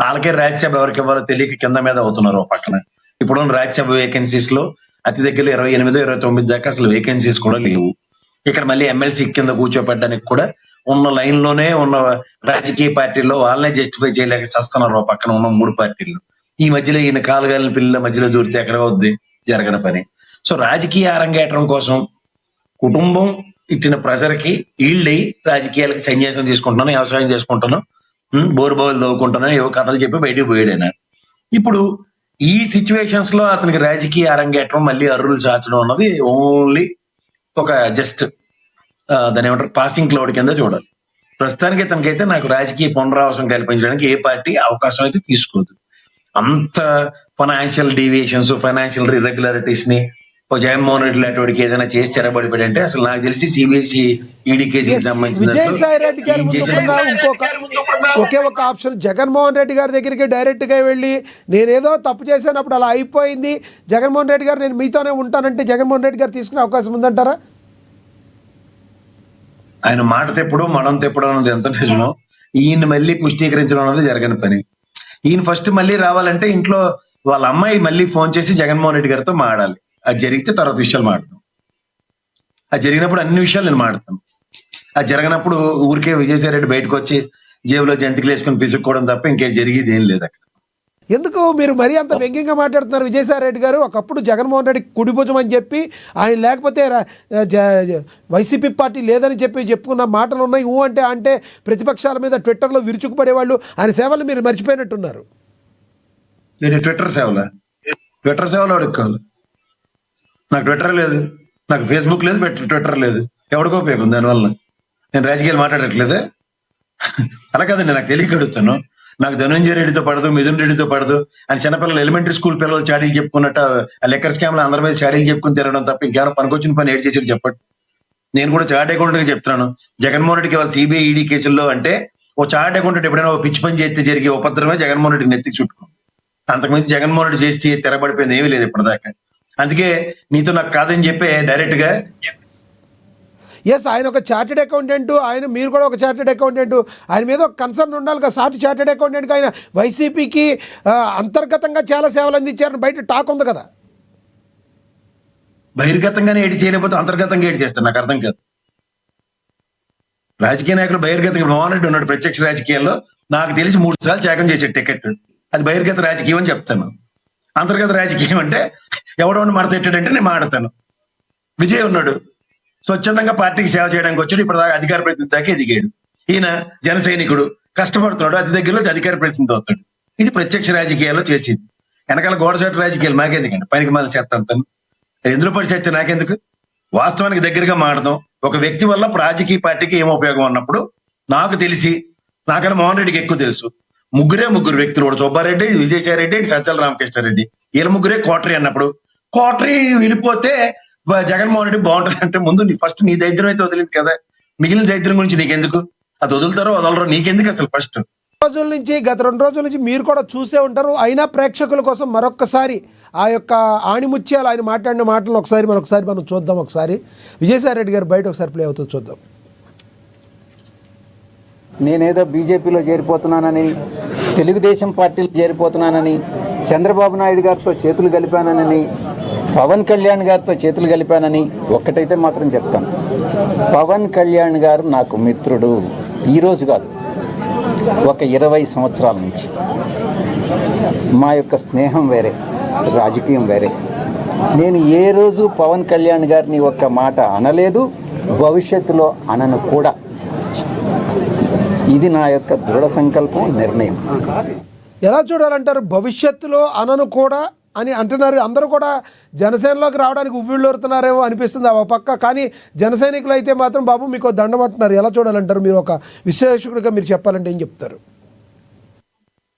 వాళ్ళకే రాజ్యసభ ఎవరికి ఇవ్వాలో తెలియక కింద మీద అవుతున్నారు ఓ పక్కన. ఇప్పుడున్న రాజ్యసభ వేకెన్సీస్ లో అతి దగ్గర 28, 29 దాకా అసలు వేకెన్సీస్ కూడా లేవు. ఇక్కడ మళ్ళీ ఎమ్మెల్సీ కింద కూర్చోపెట్టడానికి కూడా ఉన్న లైన్ లోనే ఉన్న రాజకీయ పార్టీల్లో వాళ్ళనే జస్టిఫై చేయలేక చేస్తున్నారు ఓ పక్కన ఉన్న 3 పార్టీలు. ఈ మధ్యలో ఈయన కాలుగాలిన పిల్లల మధ్యలో దూరితే ఎక్కడ అవుద్ది? జరగని పని. సో రాజకీయ అరంగేట్రం కోసం కుటుంబం ఇచ్చిన ప్రెజర్ కి ఈళ్ళై రాజకీయాలకి సన్యాసం తీసుకుంటున్నాను, వ్యవసాయం చేసుకుంటాను, బోరుబావులు తవ్వుకుంటున్నాను, ఏవో కథలు చెప్పి బయటకు పోయాడైనా. ఇప్పుడు ఈ సిచ్యువేషన్స్ లో అతనికి రాజకీయ అరంగేట్రం మళ్ళీ అర్రులు చాచడం అన్నది ఓన్లీ ఒక జస్ట్ దాని ఏమంటారు పాసింగ్ క్లౌడ్ కింద చూడాలి. ప్రస్తుతానికి తనకైతే నాకు రాజకీయ పునరావాసం కల్పించడానికి ఏ పార్టీ అవకాశం అయితే తీసుకోదు. అంత ఫైనాన్షియల్ డీవియేషన్స్, ఫైనాన్షియల్ ఇర్రెగ్యులారిటీస్ ని జగన్మోహన్ రెడ్డి లాంటి వాడికి ఏదైనా చేసి తెరబడిపోయి అంటే అసలు నాకు తెలిసి సిబిఎస్ఈ ఈడీ కేసుకి సంబంధించిన విజయసాయి రెడ్డి గారి ముందు ఒకే ఒక ఆప్షన్, జగన్మోహన్ రెడ్డి గారి దగ్గరికి డైరెక్ట్ గా వెళ్ళి నేనేదో తప్పు చేశానప్పుడు అలా అయిపోయింది, జగన్మోహన్ రెడ్డి గారు నేను మీతోనే ఉంటానంటే జగన్మోహన్ రెడ్డి గారు తీసుకునే అవకాశం ఉందంటారా? ఆయన మాట తెప్పుడు మనం తెప్పుడు అన్నది ఎంత నిజమో ఈయన మళ్ళీ పుష్టీకరించడం అన్నది జరగని పని. ఈయన ఫస్ట్ మళ్ళీ రావాలంటే ఇంట్లో వాళ్ళ అమ్మాయి మళ్ళీ ఫోన్ చేసి జగన్మోహన్ రెడ్డి గారితో మాట్లాడాలి. అది జరిగితే తర్వాత విషయాలు మాట్లాడతాం. అది జరిగినప్పుడు అన్ని విషయాలు నేను మాట్లాడతాను. అది జరగనప్పుడు ఊరికే విజయసాయి రెడ్డి బయటకు వచ్చి జేబులో జంతికలు వేసుకుని పిసుక్కోవడం తప్ప ఇంకేం జరిగేది ఏం లేదు అక్కడ. ఎందుకు మీరు మరీ అంత వ్యంగ్యంగా మాట్లాడుతున్నారు విజయసాయి రెడ్డి గారు? ఒకప్పుడు జగన్మోహన్ రెడ్డి కుడిభుజం అని చెప్పి ఆయన లేకపోతే వైసీపీ పార్టీ లేదని చెప్పి చెప్పుకున్న మాటలు ఉన్నాయి. అంటే ప్రతిపక్షాల మీద ట్విట్టర్లో విరుచుకుపడేవాళ్ళు, ఆయన సేవలు మీరు మర్చిపోయినట్టున్నారు. ట్విట్టర్ సేవలు అడుక్కోవాలి. నాకు ట్విట్టర్ లేదు, నాకు ఫేస్బుక్ లేదు, ట్విట్టర్ లేదు. ఎవరికో ఉపయోగం దానివల్ల? నేను రాజకీయాలు మాట్లాడట్లేదే. అలా కాదండి, నాకు తెలియక అడుగుతాను. నాకు ధనంజయ రెడ్డితో పడదు, మిథున్ రెడ్డితో పడదు అని చిన్నపిల్లలు ఎలిమెంటరీ స్కూల్ పిల్లలు చాడీలు చెప్పుకున్నట్టు ఆ లెక్కర్ స్కామ్ లో అందరి మీద చాడీలు చెప్పుకుని తిరగడం తప్ప ఇంకేమైనా పనికొచ్చిన పని ఏడు చేసేది చెప్పండి. నేను కూడా చార్ట్ అకౌంటెంట్ గా చెప్తున్నాను. జగన్మోహన్ రెడ్డికి వాళ్ళ సిబిఐ ఈడీ కేసుల్లో అంటే ఓ చార్ట్ అకౌంటెంట్ ఎప్పుడైనా ఓ పిచ్చి పని చేస్తే జరిగే ఉపద్రవమే జగన్మోహన్ రెడ్డికి నెత్తికి చుట్టుకుంది. అంతకుమించి జగన్మోహన్ రెడ్డి చేసి తెరబడిపోయింది ఏమీ లేదు ఇప్పటిదాకా. అందుకే నీతో నాకు కాదని చెప్పే డైరెక్ట్ గా ఎస్, ఆయన ఒక చార్టెడ్ అకౌంటెంట్, మీరు కూడా ఒక చార్టెడ్ అకౌంటెంట్, ఆయన మీద ఒక కన్సర్న్ ఉండాలి కదా. సాటి చార్టెడ్ అకౌంటెంట్గా ఆయన వైసీపీకి అంతర్గతంగా చాలా సేవలు అందించారని బయట టాక్ ఉంది కదా. బహిర్గతంగానే ఏడి చేయలేకపోతే అంతర్గతంగా ఏడి చేస్తారు, నాకు అర్థం కాదు. రాజకీయ నాయకులు బహిర్గతంగా మోహన్ రెడ్డి ఉన్నాడు ప్రత్యక్ష రాజకీయాల్లో, నాకు తెలిసి 3 సార్లు త్యాగం చేశాడు టికెట్. అది బహిర్గత రాజకీయం అని చెప్తాను. అంతర్గత రాజకీయం అంటే ఎవడో మడతెట్టాడంటే నేను మాడతాను. విజయ్ ఉన్నాడు, స్వచ్ఛందంగా పార్టీకి సేవ చేయడానికి వచ్చాడు, ఇప్పుడు అధికార ప్రతినిధి దాకా ఎదిగాడు. ఈయన జన సైనికుడు, కష్టపడుతున్నాడు, అతి దగ్గరలో అధికార ప్రతినిధి అవుతాడు. ఇది ప్రత్యక్ష రాజకీయాల్లో చేసేది. వెనకాల గోడచాటు రాజకీయాలు మాకెందుకండి, పనికి మాల చేస్తాను. ఎందులో పడి చేస్తే నాకెందుకు? వాస్తవానికి దగ్గరగా మాడదాం. ఒక వ్యక్తి వల్ల రాజకీయ పార్టీకి ఏం ఉపయోగం అన్నప్పుడు నాకు తెలిసి, నాకన్నా మోహన్ రెడ్డికి ఎక్కువ తెలుసు, ముగ్గురు వ్యక్తులు, ఒకటి సుబ్బారెడ్డి, విజయసాయి రెడ్డి, సజ్జల రామకృష్ణారెడ్డి, వీళ్ళ ముగ్గురే కోటరీ అన్నప్పుడు కోటరీ వెళ్ళిపోతే జగన్మోహన్ రెడ్డి బాగుంటుంది అంటే ముందు ఫస్ట్ నీ దరిద్రం అయితే వదిలేదు కదా, మిగిలిన దరిద్రం గురించి నీకెందుకు? అది వదులుతారో వదలరో నీకెందుకు అసలు? ఫస్ట్ గత 2 రోజుల నుంచి మీరు కూడా చూసే ఉంటారు. అయినా ప్రేక్షకుల కోసం మరొక్కసారి ఆ యొక్క ఆణిముత్యాలు ఆయన మాట్లాడిన మాటలు ఒకసారి మనం చూద్దాం. ఒకసారి విజయసాయి రెడ్డి గారు బయట ఒకసారి ప్లే అవుతుంది, చూద్దాం. నేనేదో బీజేపీలో చేరిపోతున్నానని, తెలుగుదేశం పార్టీలో చేరిపోతున్నానని, చంద్రబాబు నాయుడు గారితో చేతులు కలిపానని, పవన్ కళ్యాణ్ గారితో చేతులు కలిపానని ఒక్కటైతే మాత్రం చెప్తాను. పవన్ కళ్యాణ్ గారు నాకు మిత్రుడు. ఈరోజు కాదు, ఒక 20 సంవత్సరాల నుంచి మా యొక్క స్నేహం వేరే, రాజకీయం వేరే. నేను ఏ రోజు పవన్ కళ్యాణ్ గారిని ఒక్క మాట అనలేదు, భవిష్యత్తులో అనను కూడా. ఇది నా యొక్క దృఢ సంకల్పం, నిర్ణయం. ఎలా చూడాలంటారు? భవిష్యత్తులో అనను కూడా అని అంటున్నారు. అందరూ కూడా జనసేనలోకి రావడానికి ఉవ్విళ్ళూరుతున్నారేమో అనిపిస్తుంది ఆ పక్క. కానీ జన సైనికులు అయితే మాత్రం బాబు మీకు దండం అంటున్నారు. ఎలా చూడాలంటారు? మీరు ఒక విశ్లేషకుడిగా మీరు చెప్పాలంటే ఏం చెప్తారు?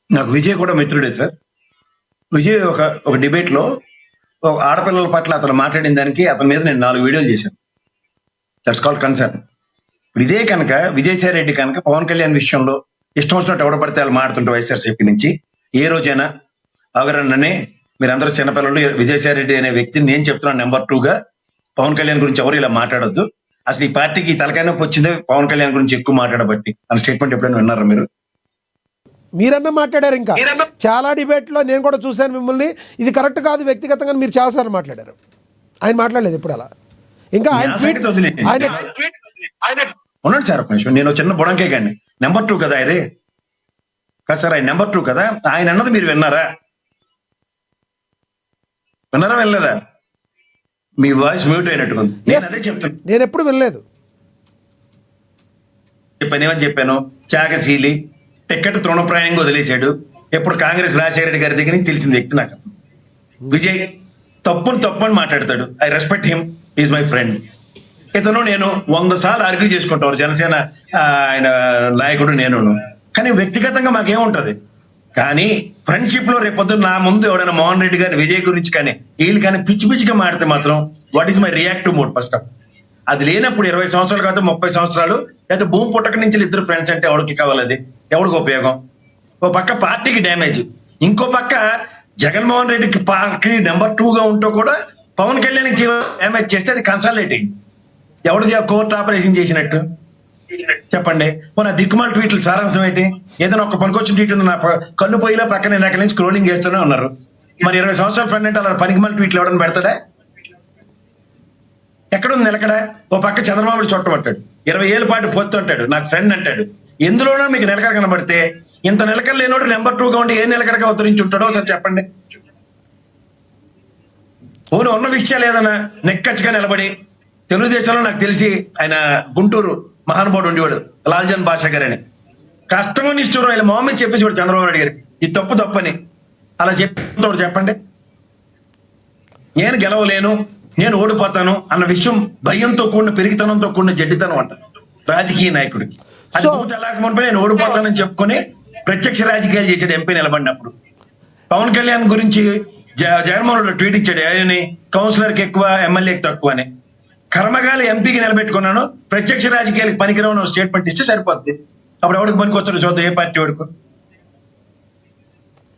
నాకు విజయ్ కూడా మిత్రుడే సార్. విజయ్ ఒక డిబేట్ లో ఆడపిల్లల పట్ల అతను మాట్లాడిన దానికి అతని మీద నేను 4 వీడియోలు చేశాను. That's called concern. ఇదే కనుక విజయసాయి రెడ్డి కనుక పవన్ కళ్యాణ్ విషయంలో ఇష్టం వచ్చినట్టు ఎవడ పడితే వాళ్ళు మాడుతుంటే వైఎస్ఆర్సీపీ నుంచి ఏ రోజైనా అవగరన్ననే మీరందరూ చిన్నపిల్లలు, విజయసాయి రెడ్డి అనే వ్యక్తిని నేను చెప్తున్నాను నెంబర్ 2గా, పవన్ కళ్యాణ్ గురించి ఎవరు ఇలా మాట్లాడొద్దు, అసలు ఈ పార్టీకి తలకాయ నొప్పి వచ్చిందే పవన్ కళ్యాణ్ గురించి ఎక్కువ మాట్లాడబట్టి అన్న స్టేట్మెంట్ ఎప్పుడైనా విన్నారా మీరు? మీరన్నా మాట్లాడారు. ఇంకా చాలా డిబేట్లో నేను కూడా చూశాను మిమ్మల్ని. ఇది కరెక్ట్ కాదు వ్యక్తిగతంగా మీరు చాలాసార్లు మాట్లాడారు. ఆయన మాట్లాడలేదు ఇప్పుడు అలా. ఇంకా ఉన్నాడు సార్ ఒక నిమిషం. నేను చిన్న బుడంకే కానీ నెంబర్ 2 కదా ఇది కాదు సార్, ఆయన నెంబర్ 2 కదా. ఆయన అన్నది మీరు విన్నారా? వినలేదా? మీ వాయిస్ మ్యూట్ అయినట్టుకుంది. నేను అదే చెప్తాను. నేను ఎప్పుడు వినలేదు. ఏమని చెప్పాను? త్యాగశీలి, టికెట్ తృణప్రాయంగా వదిలేశాడు. ఎప్పుడు కాంగ్రెస్ రాజశేఖర రెడ్డి గారి దగ్గర నుంచి తెలిసిన వ్యక్తి నాకు. విజయ్ తప్పని మాట్లాడతాడు. I respect him, is my friend. ఇతను నేను 100 సార్లు ఆర్గ్యూ చేసుకుంటారు జనసేన ఆయన నాయకుడు నేను. కానీ వ్యక్తిగతంగా మాకేముంటది, కానీ ఫ్రెండ్షిప్ లో రేపొద్దున నా ముందు ఎవడైనా మోహన్ రెడ్డి గారి విజయ్ గురించి కానీ వీళ్ళు కానీ పిచ్చి పిచ్చిగా మాడితే మాత్రం what is my reactive mode first of. అది లేనప్పుడు 20 సంవత్సరాలు కాదు 30 సంవత్సరాలు అయితే భూమి పుట్టక నుంచి ఇద్దరు ఫ్రెండ్స్ అంటే ఎవరికి కావాలి, అది ఎవరికి ఉపయోగం? ఓ పక్క పార్టీకి డ్యామేజ్, ఇంకో పక్క జగన్మోహన్ రెడ్డికి పార్టీ నెంబర్ 2గా ఉంటూ కూడా పవన్ కళ్యాణ్ డ్యామేజ్ చేస్తే అది కన్సాలిడేటింగ్. ఎవరిది కోర్టు ఆపరేషన్ చేసినట్టు చెప్పండి. మన దిక్కుమాల ట్వీట్లు సారాంశం ఏంటి? ఏదైనా ఒక పనికొచ్చిన ట్వీట్ ఉంది, నా కళ్ళు పోయిలా పక్కన ఇందాక నుంచి స్క్రోలింగ్ చేస్తూనే ఉన్నారు. మరి 20 సంవత్సరాల ఫ్రెండ్ అంటే అలా పనికిమాల ట్వీట్లు ఎవడని పెడతాడా? ఎక్కడుంది నిలకడ? ఓ పక్క చంద్రబాబు చుట్టబట్టాడు, 20 ఏళ్ళ పాటు పొత్తు అంటాడు, నాకు ఫ్రెండ్ అంటాడు. ఎందులోనో మీకు నిలకడ కనబడితే ఇంత నిలకడ లేనోడు నెంబర్ 2గా ఉండి ఏ నిలకడగా ఉత్తరించి ఉంటాడో ఒకసారి చెప్పండి. ఓను ఉన్న విషయాలు ఏదైనా నెక్కచ్చిగా నిలబడి తెలుగుదేశంలో నాకు తెలిసి ఆయన గుంటూరు మహానుభావుడు ఉండేవాడు లాల్జన్ బాషా గారు అని, కష్టమని ఇష్టం ఆయన మొహమ్మద్ చెప్పేసి వాడు చంద్రబాబు నాయుడు గారికి ఇది తప్పని అలా చెప్పి చెప్పండి. నేను గెలవలేను, నేను ఓడిపోతాను అన్న విషయం భయంతో కూడిన పెరిగితనంతో కూడిన జడ్డితనం అంట రాజకీయ నాయకుడికి. అది పూర్తి అలాగముంటే నేను ఓడిపోతానని చెప్పుకొని ప్రత్యక్ష రాజకీయాలు చేశాడు ఎంపీ నిలబడినప్పుడు. పవన్ కళ్యాణ్ గురించి జగన్మోహన్ రెడ్డి ట్వీట్ ఇచ్చాడు, ఆయన కౌన్సిలర్కి ఎక్కువ ఎమ్మెల్యేకి తక్కువ అని. కర్మగాలి ఎంపీకి నిలబెట్టుకున్నాను, ప్రత్యక్ష రాజకీయాలకు పనికిరావు స్టేట్మెంట్ ఇస్తే సరిపోద్ది. అప్పుడు ఎవరికి పనికి వచ్చాడు చూద్దాం, ఏ పార్టీ వాడుకో.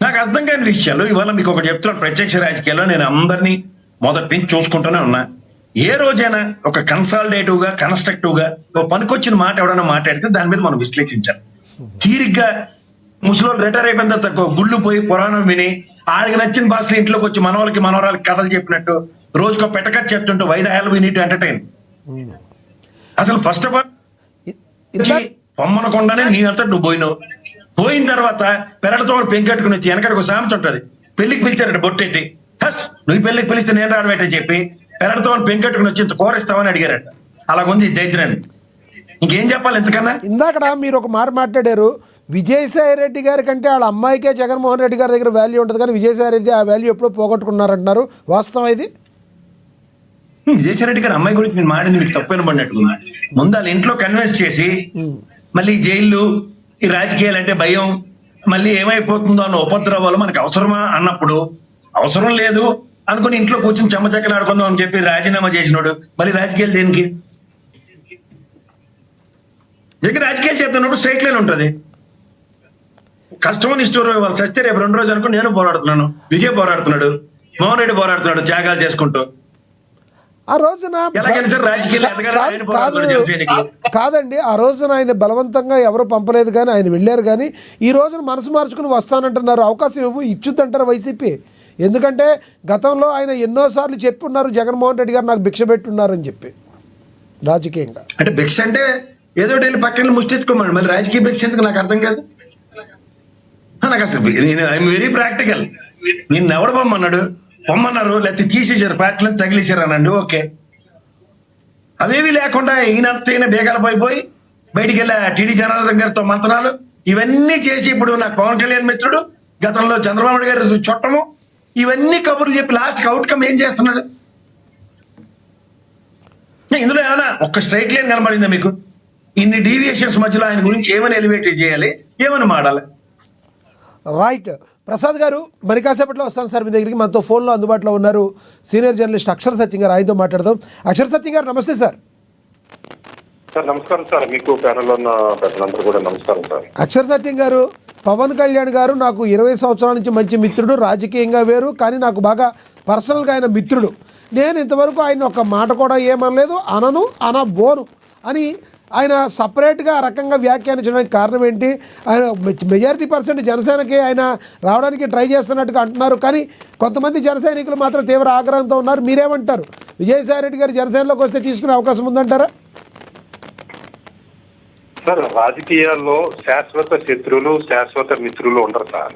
నాకు అర్థం కాని విషయాలు ఇవాళ మీకు ఒకటి చెప్తున్నాను. ప్రత్యక్ష రాజకీయాల్లో నేను అందరినీ మొదటి నుంచి చూసుకుంటూనే ఉన్నా. ఏ రోజైనా ఒక కన్సాలిడేటివ్ గా కన్స్ట్రక్టివ్ గా ఒక పనికొచ్చిన మాట ఎవడైనా మాట్లాడితే దాని మీద మనం విశ్లేషించాలి. తీరిగ్గా ముసలోళ్ళు రిటైర్ అయిపోయిన తర్వాత గుళ్ళు పోయి పురాణం విని ఆడికి నచ్చిన భాషలో ఇంట్లోకి వచ్చి మనవాళ్ళకి మనవరాలకి కథలు చెప్పినట్టు రోజుకో పెట్టకథ చెప్తుంటూ వైదాయాలు వీ నీట్ ఎంటర్టైన్. అసలు ఫస్ట్ ఆఫ్ ఆల్ పొమ్మనకుండానే నీ అంతా నువ్వు పోయిన తర్వాత పెరటతో పెంకెట్టుకుని వచ్చి వెనకడికి ఒక సామెత ఉంటది, పెళ్లికి పిలిచారట బొట్టెట్టి, హస్ నువ్వు పెళ్లికి పిలిస్తే నేను రాడబెట్టని చెప్పి పెరటతో పెంకెట్టుకుని వచ్చి ఇంత కోరిస్తావని అడిగారట. అలాగుంది దైద్రాన్ని. ఇంకేం చెప్పాలి ఎంతకన్నా? ఇందాక మీరు ఒక మాట మాట్లాడారు, విజయసాయి రెడ్డి గారి కంటే వాళ్ళ అమ్మాయికే జగన్మోహన్ రెడ్డి గారి దగ్గర వాల్యూ ఉంటుంది, కానీ విజయసాయి రెడ్డి ఆ వాల్యూ ఎప్పుడో పోగొట్టుకున్నారంటున్నారు. వాస్తవం ఇది? విజయసాయి రెడ్డి గారి అమ్మాయి గురించి నేను మాడింది మీకు తప్పైన పడినట్టు. ముందు వాళ్ళ ఇంట్లో కన్విన్స్ చేసి మళ్ళీ జైళ్ళు ఈ రాజకీయాలు అంటే భయం, మళ్ళీ ఏమైపోతుందో అన్న ఉపద్రవాలు మనకు అవసరమా అన్నప్పుడు అవసరం లేదు అనుకుని ఇంట్లో కూర్చొని చెమ్మచెక్కలు ఆడుకుందాం అని చెప్పి రాజీనామా చేసినాడు. మళ్ళీ రాజకీయాలు దేనికి? దగ్గర రాజకీయాలు చేస్తున్నప్పుడు స్ట్రైట్ లైన్ ఉంటుంది. కష్టమని ఇష్టం వాళ్ళు సస్తే రేపు 2 రోజులు అనుకుని నేను పోరాడుతున్నాను, విజయ్ పోరాడుతున్నాడు, మోహన్ రెడ్డి పోరాడుతున్నాడు త్యాగాలు చేసుకుంటూ. ఆ రోజున కాదండి, ఆ రోజున ఆయన బలవంతంగా ఎవరు పంపలేదు, కానీ ఆయన వెళ్ళారు. కానీ ఈ రోజున మనసు మార్చుకుని వస్తానంటున్నారు. అవకాశం ఇచ్చుద్దంటారు వైసీపీ. ఎందుకంటే గతంలో ఆయన ఎన్నోసార్లు చెప్పున్నారు, జగన్మోహన్ రెడ్డి గారు నాకు భిక్ష పెట్టున్నారని చెప్పి రాజకీయంగా. అంటే భిక్ష అంటే ఏదో వెళ్ళి పక్కన ముష్టెత్తుకోమని, మళ్ళీ రాజకీయ భిక్ష ఎందుకు నాకు అర్థం కాదు. నాకు అసలు ఐఎమ్ వెరీ ప్రాక్టికల్. నిన్ను ఎవడు పొమ్మన్నారు లేకపోతే తీసేసారు, పార్టీలను తగిలేశారు అనండి, ఓకే. అవేవి లేకుండా ఈయన బేగాల పోయి బయటికి వెళ్ళా టీడీ జనార్దన్ గారితో మంత్రాలు ఇవన్నీ చేసి ఇప్పుడు నాకు పవన్ కళ్యాణ్ మిత్రుడు, గతంలో చంద్రబాబు నాయుడు గారి చుట్టము, ఇవన్నీ కబుర్లు చెప్పి లాస్ట్ అవుట్కమ్ ఏం చేస్తున్నాడు? ఇందులో ఏమైనా ఒక్క స్ట్రైట్ లైన్ కనబడిందా మీకు? ఇన్ని డీవియేషన్స్ మధ్యలో ఆయన గురించి ఏమని ఎలివేట్ చేయాలి, ఏమని మాడాలి? రైట్. ప్రసాద్ గారు మరి కాసేపట్లో వస్తాను సార్ మీ దగ్గరికి. మనతో ఫోన్లో అందుబాటులో ఉన్నారు సీనియర్ జర్నలిస్ట్ అక్షర సత్యం గారు, ఆయనతో మాట్లాడదాం. అక్షర సత్యం గారు నమస్తే సార్. సార్ నమస్కారం సార్, మీకు ప్యానెల్లో ఉన్న పెద్దలందరూ కూడా నమస్కారం సార్. అక్షర సత్యం గారు, పవన్ కళ్యాణ్ గారు నాకు 20 సంవత్సరాల నుంచి మంచి మిత్రుడు, రాజకీయంగా వేరు, కానీ నాకు బాగా పర్సనల్గా ఆయన మిత్రుడు. నేను ఇంతవరకు ఆయన ఒక మాట కూడా ఏమనలేదు, అనబోను అని ఆయన సపరేట్గా ఆ రకంగా వ్యాఖ్యానించడానికి కారణం ఏంటి? ఆయన మెజారిటీ పర్సెంట్ జనసేనకి ఆయన రావడానికి ట్రై చేస్తున్నట్టుగా అంటున్నారు, కానీ కొంతమంది జన సైనికులు మాత్రం తీవ్ర ఆగ్రహంతో ఉన్నారు. మీరేమంటారు? విజయసాయి రెడ్డి గారు జనసేనలోకి వస్తే తీసుకునే అవకాశం ఉందంటారా? సార్, రాజకీయాల్లో శాశ్వత శత్రువులు శాశ్వత మిత్రులు ఉండరు సార్.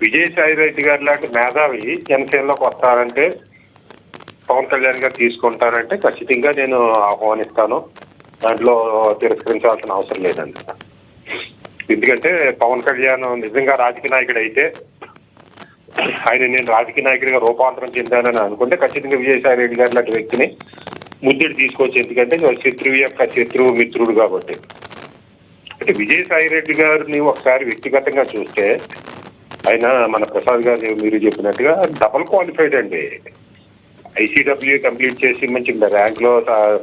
విజయసాయి రెడ్డి గారి లాంటి మేధావి జనసేనలోకి వస్తారంటే, పవన్ కళ్యాణ్ గారు తీసుకుంటారంటే ఖచ్చితంగా నేను ఆహ్వానిస్తాను. దాంట్లో తిరస్కరించాల్సిన అవసరం లేదండి. ఎందుకంటే పవన్ కళ్యాణ్ నిజంగా రాజకీయ నాయకుడు అయితే, ఆయన నేను రాజకీయ నాయకుడిగా రూపాంతరం చెందానని అనుకుంటే ఖచ్చితంగా విజయసాయి రెడ్డి గారి లాంటి వ్యక్తిని ముద్దుడు తీసుకోవచ్చు, ఎందుకంటే శత్రువు యొక్క శత్రువు మిత్రుడు కాబట్టి. అంటే విజయసాయి రెడ్డి గారిని ఒకసారి వ్యక్తిగతంగా చూస్తే ఆయన మన ప్రసాద్ గారు మీరు చెప్పినట్టుగా డబుల్ క్వాలిఫైడ్ అండి. ICW కంప్లీట్ చేసి మంచి ర్యాంక్ లో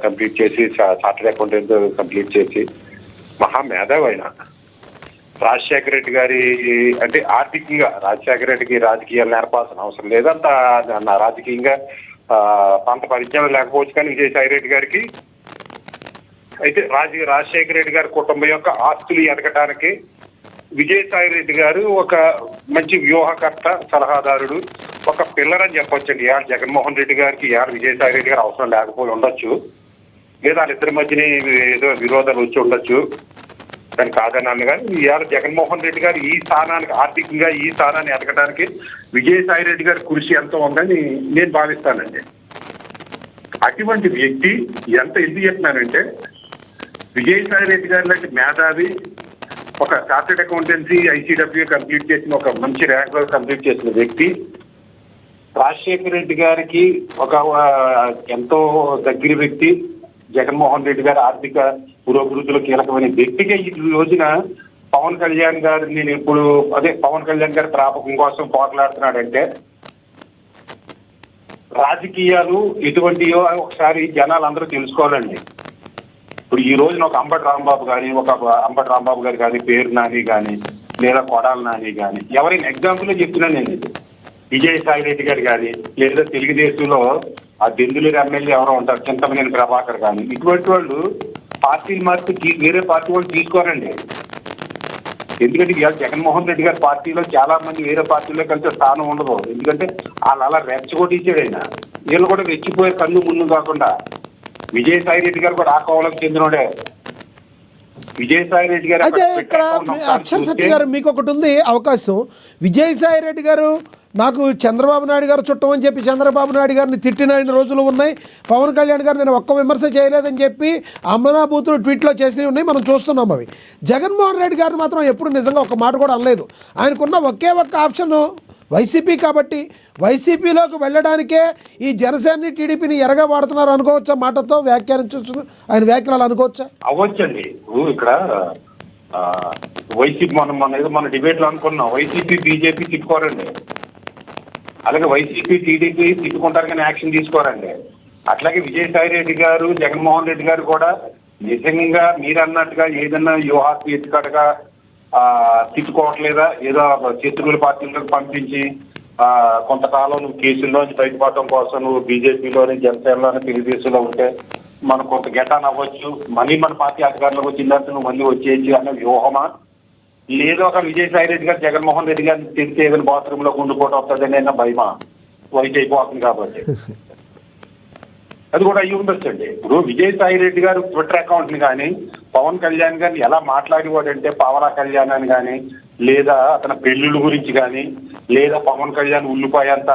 కంప్లీట్ చేసి చార్టెడ్ అకౌంటెంట్ కంప్లీట్ చేసి మహా మేధావి ఆయన. రాజశేఖర రెడ్డి గారి అంటే ఆర్థికంగా రాజశేఖర రెడ్డికి రాజకీయాలు నేర్పాల్సిన అవసరం లేదంత రాజకీయంగా అంత పరిజ్ఞానం లేకపోవచ్చు, కానీ విజయసాయి రెడ్డి గారికి అయితే రాజశేఖర రెడ్డి గారి కుటుంబం యొక్క ఆస్తులు ఎదగటానికి విజయసాయి రెడ్డి గారు ఒక మంచి వ్యూహకర్త, సలహాదారుడు, ఒక పిల్లర్ అని చెప్పొచ్చండి. ఇవాళ జగన్మోహన్ రెడ్డి గారికి ఇవాళ విజయసాయి రెడ్డి గారు అవసరం లేకపోయి ఉండొచ్చు, లేదా వాళ్ళిద్దరి మధ్యని ఏదో విరోధాలు వచ్చి ఉండొచ్చు, దాన్ని కాదన్నాను. కానీ ఇవాళ జగన్మోహన్ రెడ్డి గారు ఈ స్థానానికి ఆర్థికంగా ఈ స్థానాన్ని ఎదగడానికి విజయసాయి రెడ్డి గారి కృషి ఎంతో ఉందని నేను భావిస్తానండి. అటువంటి వ్యక్తి ఎందుకు చెప్తున్నానంటే విజయసాయి రెడ్డి గారి లాంటి మేధావి, ఒక చార్టెడ్ అకౌంటెన్సీ ICW కంప్లీట్ చేసిన ఒక మంచి ర్యాంక్ లో కంప్లీట్ చేసిన వ్యక్తి, రాజశేఖర రెడ్డి గారికి ఒక ఎంతో దగ్గర వ్యక్తి, జగన్మోహన్ రెడ్డి గారి ఆర్థిక పురోభివృద్ధిలో కీలకమైన వ్యక్తిగా ఈ రోజున పవన్ కళ్యాణ్ గారు నేను ఇప్పుడు పవన్ కళ్యాణ్ గారి ప్రాపకం కోసం పోట్లాడుతున్నాడంటే రాజకీయాలు ఎటువంటియో ఒకసారి జనాలు అందరూ తెలుసుకోవాలండి. ఇప్పుడు ఈ రోజున ఒక అంబటి రాంబాబు గారు కానీ, పేరు నాని కానీ, లేదా కొడాల నాని కానీ, ఎవరైనా ఎగ్జాంపుల్ చెప్తున్నాను నేను. విజయసాయి రెడ్డి గారు కానీ, లేదా తెలుగుదేశంలో ఆ దెందులూరు ఎమ్మెల్యే ఎవరో ఉంటారు చింతమనేని ప్రభాకర్ కానీ, ఇటువంటి వాళ్ళు పార్టీలు మార్చి వేరే పార్టీ వాళ్ళు తీసుకోరండి. ఎందుకంటే ఇవాళ జగన్మోహన్ రెడ్డి గారి పార్టీలో చాలా మంది వేరే పార్టీలో కలిసే స్థానం ఉండదు. ఎందుకంటే వాళ్ళు అలా రెచ్చగొట్టించాడు ఆయన. వీళ్ళు కూడా రెచ్చిపోయే కన్ను ముందు కాకుండా విజయసాయి రెడ్డి గారు కూడా ఆ కోవలకు చెందినోడే. విజయసాయి రెడ్డి గారు అయితే ఇక్కడ అక్షర్ సత్య గారు మీకు ఒకటి ఉంది అవకాశం. విజయసాయి రెడ్డి గారు నాకు చంద్రబాబు నాయుడు గారు చుట్టం అని చెప్పి చంద్రబాబు నాయుడు గారిని తిట్టిన రోజులు ఉన్నాయి. పవన్ కళ్యాణ్ గారు నేను ఒక్క విమర్శ చేయలేదని చెప్పి అమ్మనాభూతులు ట్వీట్లో చేసినవి ఉన్నాయి, మనం చూస్తున్నాం అవి. జగన్మోహన్ రెడ్డి గారు మాత్రం ఎప్పుడు నిజంగా ఒక్క మాట కూడా అనలేదు. ఆయనకున్న ఒకే ఒక్క ఆప్షన్ వైసీపీ కాబట్టి వైసీపీలోకి వెళ్ళడానికే ఈ జనసేనని టీడీపీని ఎరగా వాడుతున్నారు అనుకోవచ్చా? మాటతో వ్యాఖ్యానించవచ్చు, ఆయన వ్యాఖ్యలు అనుకోవచ్చా? అవ్వచ్చండి. ఇక్కడ వైసీపీ మన డిబేట్ లో అనుకున్నాం, వైసీపీ బీజేపీ తిట్టుకోరండి, అలాగే వైసీపీ టీడీపీ తిట్టుకుంటారు కానీ యాక్షన్ తీసుకోరండి. అట్లాగే విజయసాయి రెడ్డి గారు, జగన్మోహన్ రెడ్డి గారు కూడా నిజంగా మీరు అన్నట్టుగా ఏదన్నా వ్యూహాత్మక ఎత్తుకడగా తిట్టుకోవట్లేదా, ఏదో శత్రువుల పార్టీలకు పంపించి కొంతకాలం నువ్వు కేసుల్లోంచి బయటపడటం కోసం నువ్వు బీజేపీలోని, జనసేనలోని, తెలుగుదేశంలో ఉంటే మనం కొంత గెటాన్ అవ్వచ్చు, మళ్ళీ మన పార్టీ అధికారంలోకి వచ్చిందంటే నువ్వు మళ్ళీ వచ్చేయచ్చు అనే వ్యూహమా, లేదో ఒక విజయసాయి రెడ్డి గారు జగన్మోహన్ రెడ్డి గారిని తిరిగితే ఏదైనా బాత్రూమ్ లో గుండుకోవటం వస్తుందని అయినా భయమా? వైట్ అయిపోతుంది కాబట్టి అది కూడా అయ్యి ఉండొచ్చండి. ఇప్పుడు విజయసాయి రెడ్డి గారు ట్విట్టర్ అకౌంట్ ని కానీ, పవన్ కళ్యాణ్ గారిని ఎలా మాట్లాడేవాడంటే పావలా కళ్యాణ్ అని కానీ, లేదా అతని పెళ్లిళ్ళ గురించి కానీ, లేదా పవన్ కళ్యాణ్ ఉల్లిపాయ అంత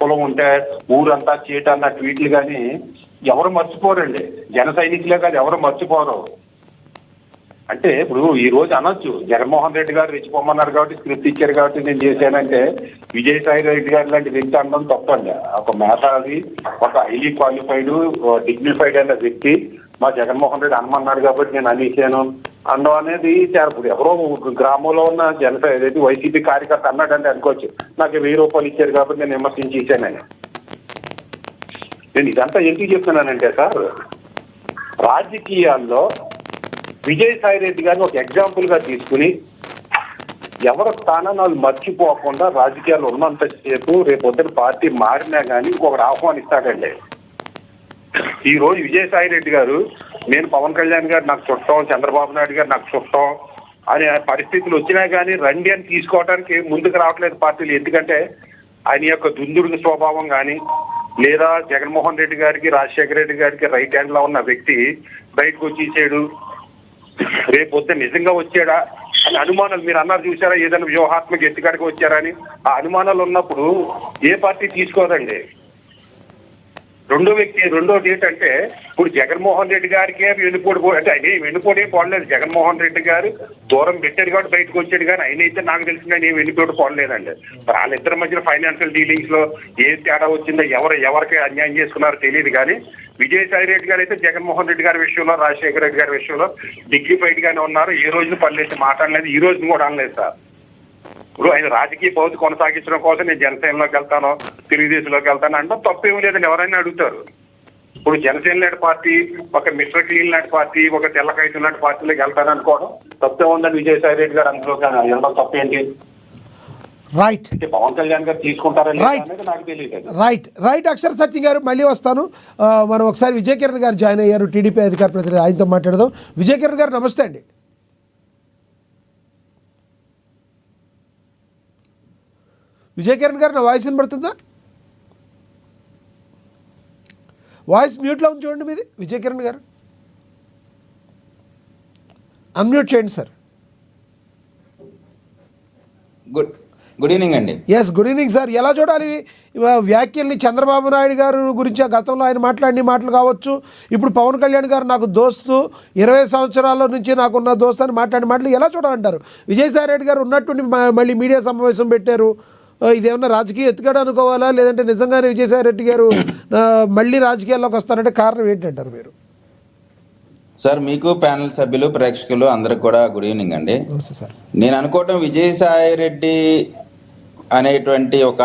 కులం ఉంటే ఊరంతా చేయటన్న ట్వీట్లు కానీ ఎవరు మర్చిపోరండి. జన సైనికులే కాదు ఎవరు మర్చిపోరు. అంటే ఇప్పుడు ఈ రోజు అనొచ్చు జగన్మోహన్ రెడ్డి గారు రెచ్చిపోమన్నారు కాబట్టి స్క్రిప్ట్ ఇచ్చారు కాబట్టి నేను చేశానంటే విజయసాయి రెడ్డి గారు లాంటి వ్యక్తి అనడం తప్పండి. ఒక మేధావి, ఒక హైలీ క్వాలిఫైడ్, డిగ్నిఫైడ్ అయిన వ్యక్తి మా జగన్మోహన్ రెడ్డి అనమన్నాడు కాబట్టి నేను అనేసాను అనడం అనేది ఇప్పుడు ఎవరో గ్రామంలో ఉన్న జనసేన వైసీపీ కార్యకర్త అన్నాడంటే అనుకోవచ్చు నాకు 1000 రూపాయలు ఇచ్చారు కాబట్టి నేను విమర్శించేసానని. నేను ఇదంతా ఎందుకు చెప్తున్నానంటే సార్, రాజకీయాల్లో విజయసాయి రెడ్డి గారిని ఒక ఎగ్జాంపుల్ గా తీసుకుని ఎవరి స్థానాన్ని వాళ్ళు మర్చిపోకుండా రాజకీయాలు ఉన్నంతసేపు రేపొద్దున పార్టీ మారినా కానీ ఇంకొకరు ఆహ్వానిస్తాడండి. ఈ రోజు విజయసాయి రెడ్డి గారు నేను పవన్ కళ్యాణ్ గారు నాకు చుట్టం, చంద్రబాబు నాయుడు గారు నాకు చుట్టం అనే పరిస్థితులు వచ్చినా కానీ రండి అని తీసుకోవడానికి ముందుకు రావట్లేదు పార్టీలు. ఎందుకంటే ఆయన యొక్క దుందుడు స్వభావం కానీ, లేదా జగన్మోహన్ రెడ్డి గారికి, రాజశేఖర రెడ్డి గారికి రైట్ హ్యాండ్ లో ఉన్న వ్యక్తి బయటకు వచ్చేసాడు, రేపు వద్ద నిజంగా వచ్చాడా అని అనుమానాలు మీరు అన్నారు చూసారా, ఏదైనా వ్యూహాత్మక ఎత్తుకడికి వచ్చారని ఆ అనుమానాలు ఉన్నప్పుడు ఏ పార్టీ తీసుకోదండి. రెండోది ఏంటంటే ఇప్పుడు జగన్మోహన్ రెడ్డి గారికే వెన్నుపోటు అంటే ఆయన వెన్నుపోటే పోడలేదు. జగన్మోహన్ రెడ్డి గారు దూరం పెట్టాడు కాబట్టి బయటకు వచ్చాడు, కానీ ఆయన అయితే నాకు తెలిసిన నేను వెన్నుపోటు పోడలేదండి. వాళ్ళిద్దరి మధ్యన ఫైనాన్షియల్ డీలింగ్స్ లో ఏ తేడా వచ్చిందో ఎవరికి అన్యాయం చేసుకున్నారో తెలియదు, కానీ విజయసాయి రెడ్డి గారు అయితే జగన్మోహన్ రెడ్డి గారి విషయంలో, రాజశేఖర రెడ్డి గారి విషయంలో డిగ్నిఫైడ్ గానే ఉన్నారు. ఏ రోజున పనిచేసి మాట్లాడలేదు, ఈ రోజున కూడా అనలేదు సార్. ఇప్పుడు ఆయన రాజకీయ పౌరులు కొనసాగించడం కోసం నేను జనసేనలోకి వెళ్తాను, తెలుగుదేశంలోకి వెళ్తాను అంటే తప్పేమీ లేదని ఎవరైనా అడుగుతారు. ఇప్పుడు జనసేన లాంటి పార్టీ, ఒక మిస్టర్ క్లీన్ లాంటి పార్టీ, ఒక తెల్లకైతే లాంటి పార్టీలోకి వెళ్తాను అనుకోవడం తప్పే ఉందని విజయసాయి రెడ్డి గారు అందులో వెళ్ళడం తప్పేంటి? రైట్ పవన్ కళ్యాణ్ గారు తీసుకుంటారని అనేది నాకు తెలియదు. రైట్ అక్షర సత్యం గారు, మళ్ళీ వస్తాను. మనం ఒకసారి విజయ్ కిరణ్ గారు జాయిన్ అయ్యారు, టీడీపీ అధికార ప్రతినిధి, ఆయనతో మాట్లాడదాం. విజయ్ కిరణ్ గారు నమస్తే అండి. విజయ్ కిరణ్ గారు, నా వాయిస్ వినబడుతుందా? వాయిస్ మ్యూట్లో ఉంది చూడండి మీది. విజయ్ కిరణ్ గారు అన్మ్యూట్ చేయండి సార్. గుడ్ ఈవినింగ్ అండి. Yes, good evening sir. ఎలా చూడాలి వ్యాఖ్యల్ని? చంద్రబాబు నాయుడు గారు గురించి గతంలో ఆయన మాట్లాడిన మాటలు కావచ్చు, ఇప్పుడు పవన్ కళ్యాణ్ గారు నాకు దోస్తు, 20 సంవత్సరాల నుంచి నాకున్న దోస్తు అని మాట్లాడిన మాటలు ఎలా చూడాలంటారు? విజయసాయి రెడ్డి గారు ఉన్నట్టుండి మళ్ళీ మీడియా సమావేశం పెట్టారు. ఇదేమన్నా రాజకీయ ఎత్తుగడ అనుకోవాలా, లేదంటే నిజంగానే విజయసాయి రెడ్డి గారు మళ్ళీ రాజకీయాల్లోకి వస్తారంటే కారణం ఏంటంటారు మీరు? సార్, మీకు ప్యానెల్ సభ్యులు, ప్రేక్షకులు అందరికి కూడా గుడ్ ఈవినింగ్ అండి. నమస్తే సార్. నేను అనుకోవటం విజయసాయి రెడ్డి అనేటువంటి ఒక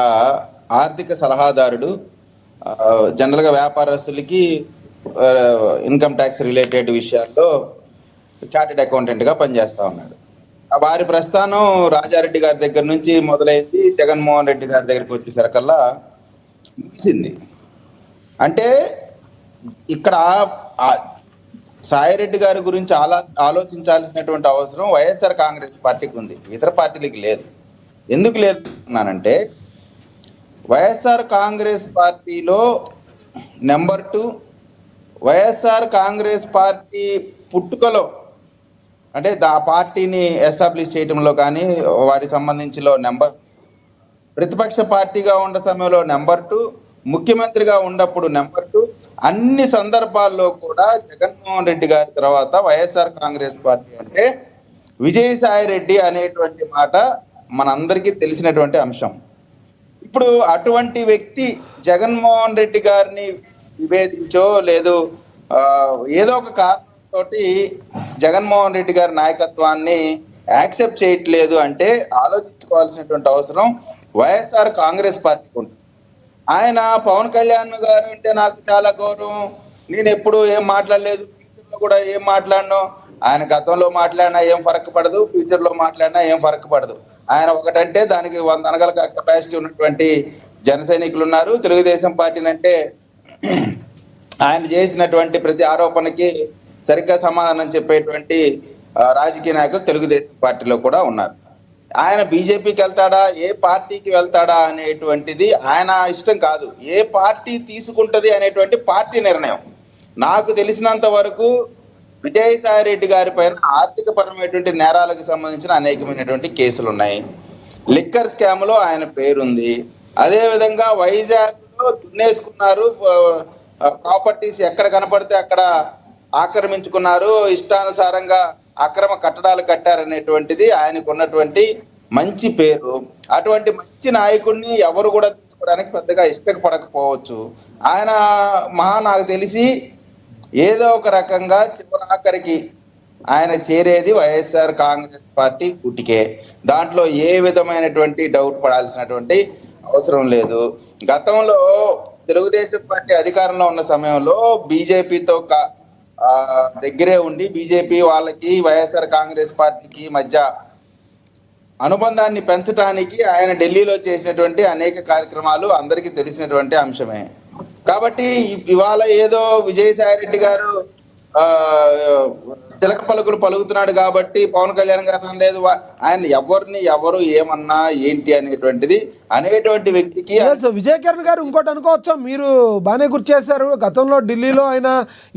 ఆర్థిక సలహాదారుడు జనరల్గా వ్యాపారస్తులకి ఇన్కమ్ ట్యాక్స్ రిలేటెడ్ విషయాల్లో చార్టెడ్ అకౌంటెంట్గా పనిచేస్తూ ఉన్నాడు. వారి ప్రస్థానం రాజారెడ్డి గారి దగ్గర నుంచి మొదలైంది, జగన్మోహన్ రెడ్డి గారి దగ్గరికి వచ్చేసరికల్లా ముగిసింది. అంటే ఇక్కడ సాయిరెడ్డి గారి గురించి ఆలోచించాల్సినటువంటి అవసరం వైఎస్ఆర్ కాంగ్రెస్ పార్టీకి ఉంది, ఇతర పార్టీలకి లేదు. ఎందుకు లేదు అన్నానంటే, వైఎస్ఆర్ కాంగ్రెస్ పార్టీలో నెంబర్ 2, వైఎస్ఆర్ కాంగ్రెస్ పార్టీ పుట్టుకలో అంటే ఆ పార్టీని ఎస్టాబ్లిష్ చేయడంలో కానీ వారికి సంబంధించిలో నెంబర్, ప్రతిపక్ష పార్టీగా ఉన్న సమయంలో నెంబర్ 2, ముఖ్యమంత్రిగా ఉన్నప్పుడు నెంబర్ 2, అన్ని సందర్భాల్లో కూడా జగన్మోహన్ రెడ్డి గారి తర్వాత వైఎస్ఆర్ కాంగ్రెస్ పార్టీ అంటే విజయసాయి రెడ్డి అనేటువంటి మాట మనందరికీ తెలిసినటువంటి అంశం. ఇప్పుడు అటువంటి వ్యక్తి జగన్మోహన్ రెడ్డి గారిని విభేదించో లేదు ఏదో ఒక కారణంతో జగన్మోహన్ రెడ్డి గారి నాయకత్వాన్ని యాక్సెప్ట్ చేయట్లేదు అంటే ఆలోచించుకోవాల్సినటువంటి అవసరం వైఎస్ఆర్ కాంగ్రెస్ పార్టీకి ఉంటుంది. ఆయన పవన్ కళ్యాణ్ గారు అంటే నాకు చాలా గౌరవం, నేను ఎప్పుడు ఏం మాట్లాడలేదు, ఫ్యూచర్లో కూడా ఏం మాట్లాడను. ఆయన గతంలో మాట్లాడినా ఏం ఫరక్ పడదు, ఫ్యూచర్లో మాట్లాడినా ఏం ఫరక్ పడదు. ఆయన ఒకటంటే దానికి 100 అనగల కెపాసిటీ ఉన్నటువంటి జన సైనికులు ఉన్నారు. తెలుగుదేశం పార్టీని అంటే ఆయన చేసినటువంటి ప్రతి ఆరోపణకి సరిగ్గా సమాధానం చెప్పేటువంటి రాజకీయ నాయకులు తెలుగుదేశం పార్టీలో కూడా ఉన్నారు. ఆయన బీజేపీకి వెళ్తాడా, ఏ పార్టీకి వెళ్తాడా అనేటువంటిది ఆయన ఇష్టం కాదు. ఏ పార్టీ తీసుకుంటుంది అనేటువంటి పార్టీ నిర్ణయం. నాకు తెలిసినంత వరకు విజయసాయి రెడ్డి గారి పైన ఆర్థిక పరమైనటువంటి నేరాలకు సంబంధించిన అనేకమైనటువంటి కేసులు ఉన్నాయి. లిక్కర్ స్కామ్లో ఆయన పేరుంది. అదేవిధంగా వైజాగ్లో దున్నేసుకున్నారు, ప్రాపర్టీస్ ఎక్కడ కనపడితే అక్కడ ఆక్రమించుకున్నారు, ఇష్టానుసారంగా అక్రమ కట్టడాలు కట్టారనేటువంటిది ఆయనకు ఉన్నటువంటి మంచి పేరు. అటువంటి మంచి నాయకుడిని ఎవరు కూడా తీసుకోవడానికి పెద్దగా ఇష్టపడకపోవచ్చు. ఆయన నాకు తెలిసి ఏదో ఒక రకంగా చివరాఖరికి ఆయన చేరేది వైఎస్ఆర్ కాంగ్రెస్ పార్టీ గుటికే. దాంట్లో ఏ విధమైనటువంటి డౌట్ పడాల్సినటువంటి అవసరం లేదు. గతంలో తెలుగుదేశం పార్టీ అధికారంలో ఉన్న సమయంలో బీజేపీతో దగ్గరే ఉండి బీజేపీ వాళ్ళకి వైఎస్ఆర్ కాంగ్రెస్ పార్టీకి మధ్య అనుబంధాన్ని పెంచడానికి ఆయన ఢిల్లీలో చేసినటువంటి అనేక కార్యక్రమాలు అందరికీ తెలిసినటువంటి అంశమే. కాబట్టి ఇవాళ ఏదో విజయసాయి రెడ్డి గారు చిలక పలుకులు పలుకుతున్నాడు కాబట్టి పవన్ కళ్యాణ్ గారు అనలేదు. ఆయన ఎవరు ఏమన్నా ఏంటి అనేటువంటి వ్యక్తికి విజయ్ కిరణ్ గారు ఇంకోటి అనుకోవచ్చా? మీరు బాగానే గుర్తు చేశారు. గతంలో ఢిల్లీలో ఆయన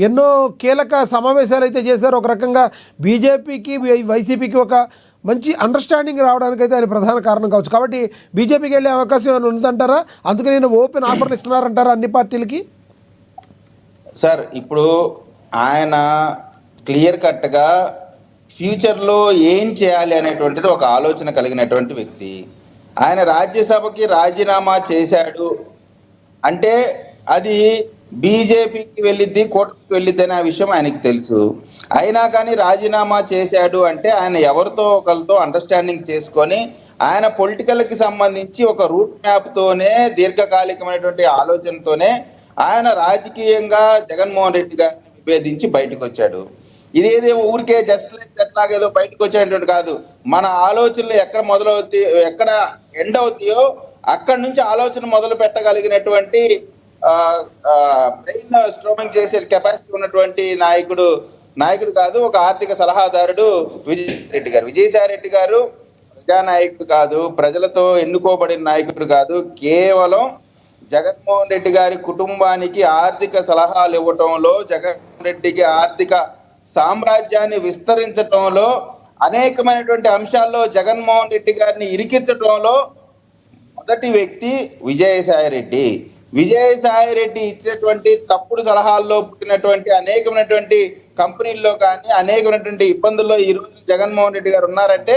ఎన్నో కీలక సమావేశాలు అయితే చేశారు. ఒక రకంగా బీజేపీకి వైసీపీకి ఒక మంచి అండర్స్టాండింగ్ రావడానికి అయితే ఆయన ప్రధాన కారణం కావచ్చు. కాబట్టి బీజేపీకి వెళ్ళే అవకాశం ఏమైనా ఉందంటారా? అందుకని నేను ఓపెన్ ఆఫర్లు ఇస్తున్నారంటారా అన్ని పార్టీలకి? సార్, ఇప్పుడు ఆయన క్లియర్ కట్గా ఫ్యూచర్లో ఏం చేయాలి అనేటువంటిది ఒక ఆలోచన కలిగినటువంటి వ్యక్తి. ఆయన రాజ్యసభకి రాజీనామా చేశాడు అంటే అది బీజేపీకి వెళ్ళిద్ది, కూటమికి వెళ్ళిద్ది అనే విషయం ఆయనకి తెలుసు. అయినా కానీ రాజీనామా చేశాడు అంటే ఆయన ఎవరితో ఒకరితో అండర్స్టాండింగ్ చేసుకొని ఆయన పొలిటికల్కి సంబంధించి ఒక రూట్ మ్యాప్తోనే దీర్ఘకాలికమైనటువంటి ఆలోచనతోనే ఆయన రాజకీయంగా జగన్మోహన్ రెడ్డి గారిని విభేదించి బయటకు వచ్చాడు. ఇదేదో ఊరికే జస్ట్ లైక్ ఎట్లాగేదో బయటకు వచ్చేటువంటి కాదు. మన ఆలోచనలు ఎక్కడ మొదలవుతాయో, ఎక్కడ ఎండ్ అవుతాయో అక్కడి నుంచి ఆలోచన మొదలు పెట్టగలిగినటువంటి బ్రెయిన్ స్ట్రోమింగ్ చేసే కెపాసిటీ ఉన్నటువంటి నాయకుడు కాదు, ఒక ఆర్థిక సలహాదారుడు విజయసాయి రెడ్డి గారు ప్రజానాయకుడు కాదు, ప్రజలతో ఎన్నుకోబడిన నాయకుడు కాదు. కేవలం జగన్మోహన్ రెడ్డి గారి కుటుంబానికి ఆర్థిక సలహాలు ఇవ్వటంలో, జగన్మోహన్ రెడ్డికి ఆర్థిక సామ్రాజ్యాన్ని విస్తరించటంలో, అనేకమైనటువంటి అంశాల్లో జగన్మోహన్ రెడ్డి గారిని ఇరికించటంలో మొదటి వ్యక్తి విజయసాయి రెడ్డి. విజయసాయి రెడ్డి ఇచ్చినటువంటి తప్పుడు సలహాల్లో పుట్టినటువంటి అనేకమైనటువంటి కంపెనీల్లో కానీ అనేకమైనటువంటి ఇబ్బందుల్లో ఈ రోజు జగన్మోహన్ రెడ్డి గారు ఉన్నారంటే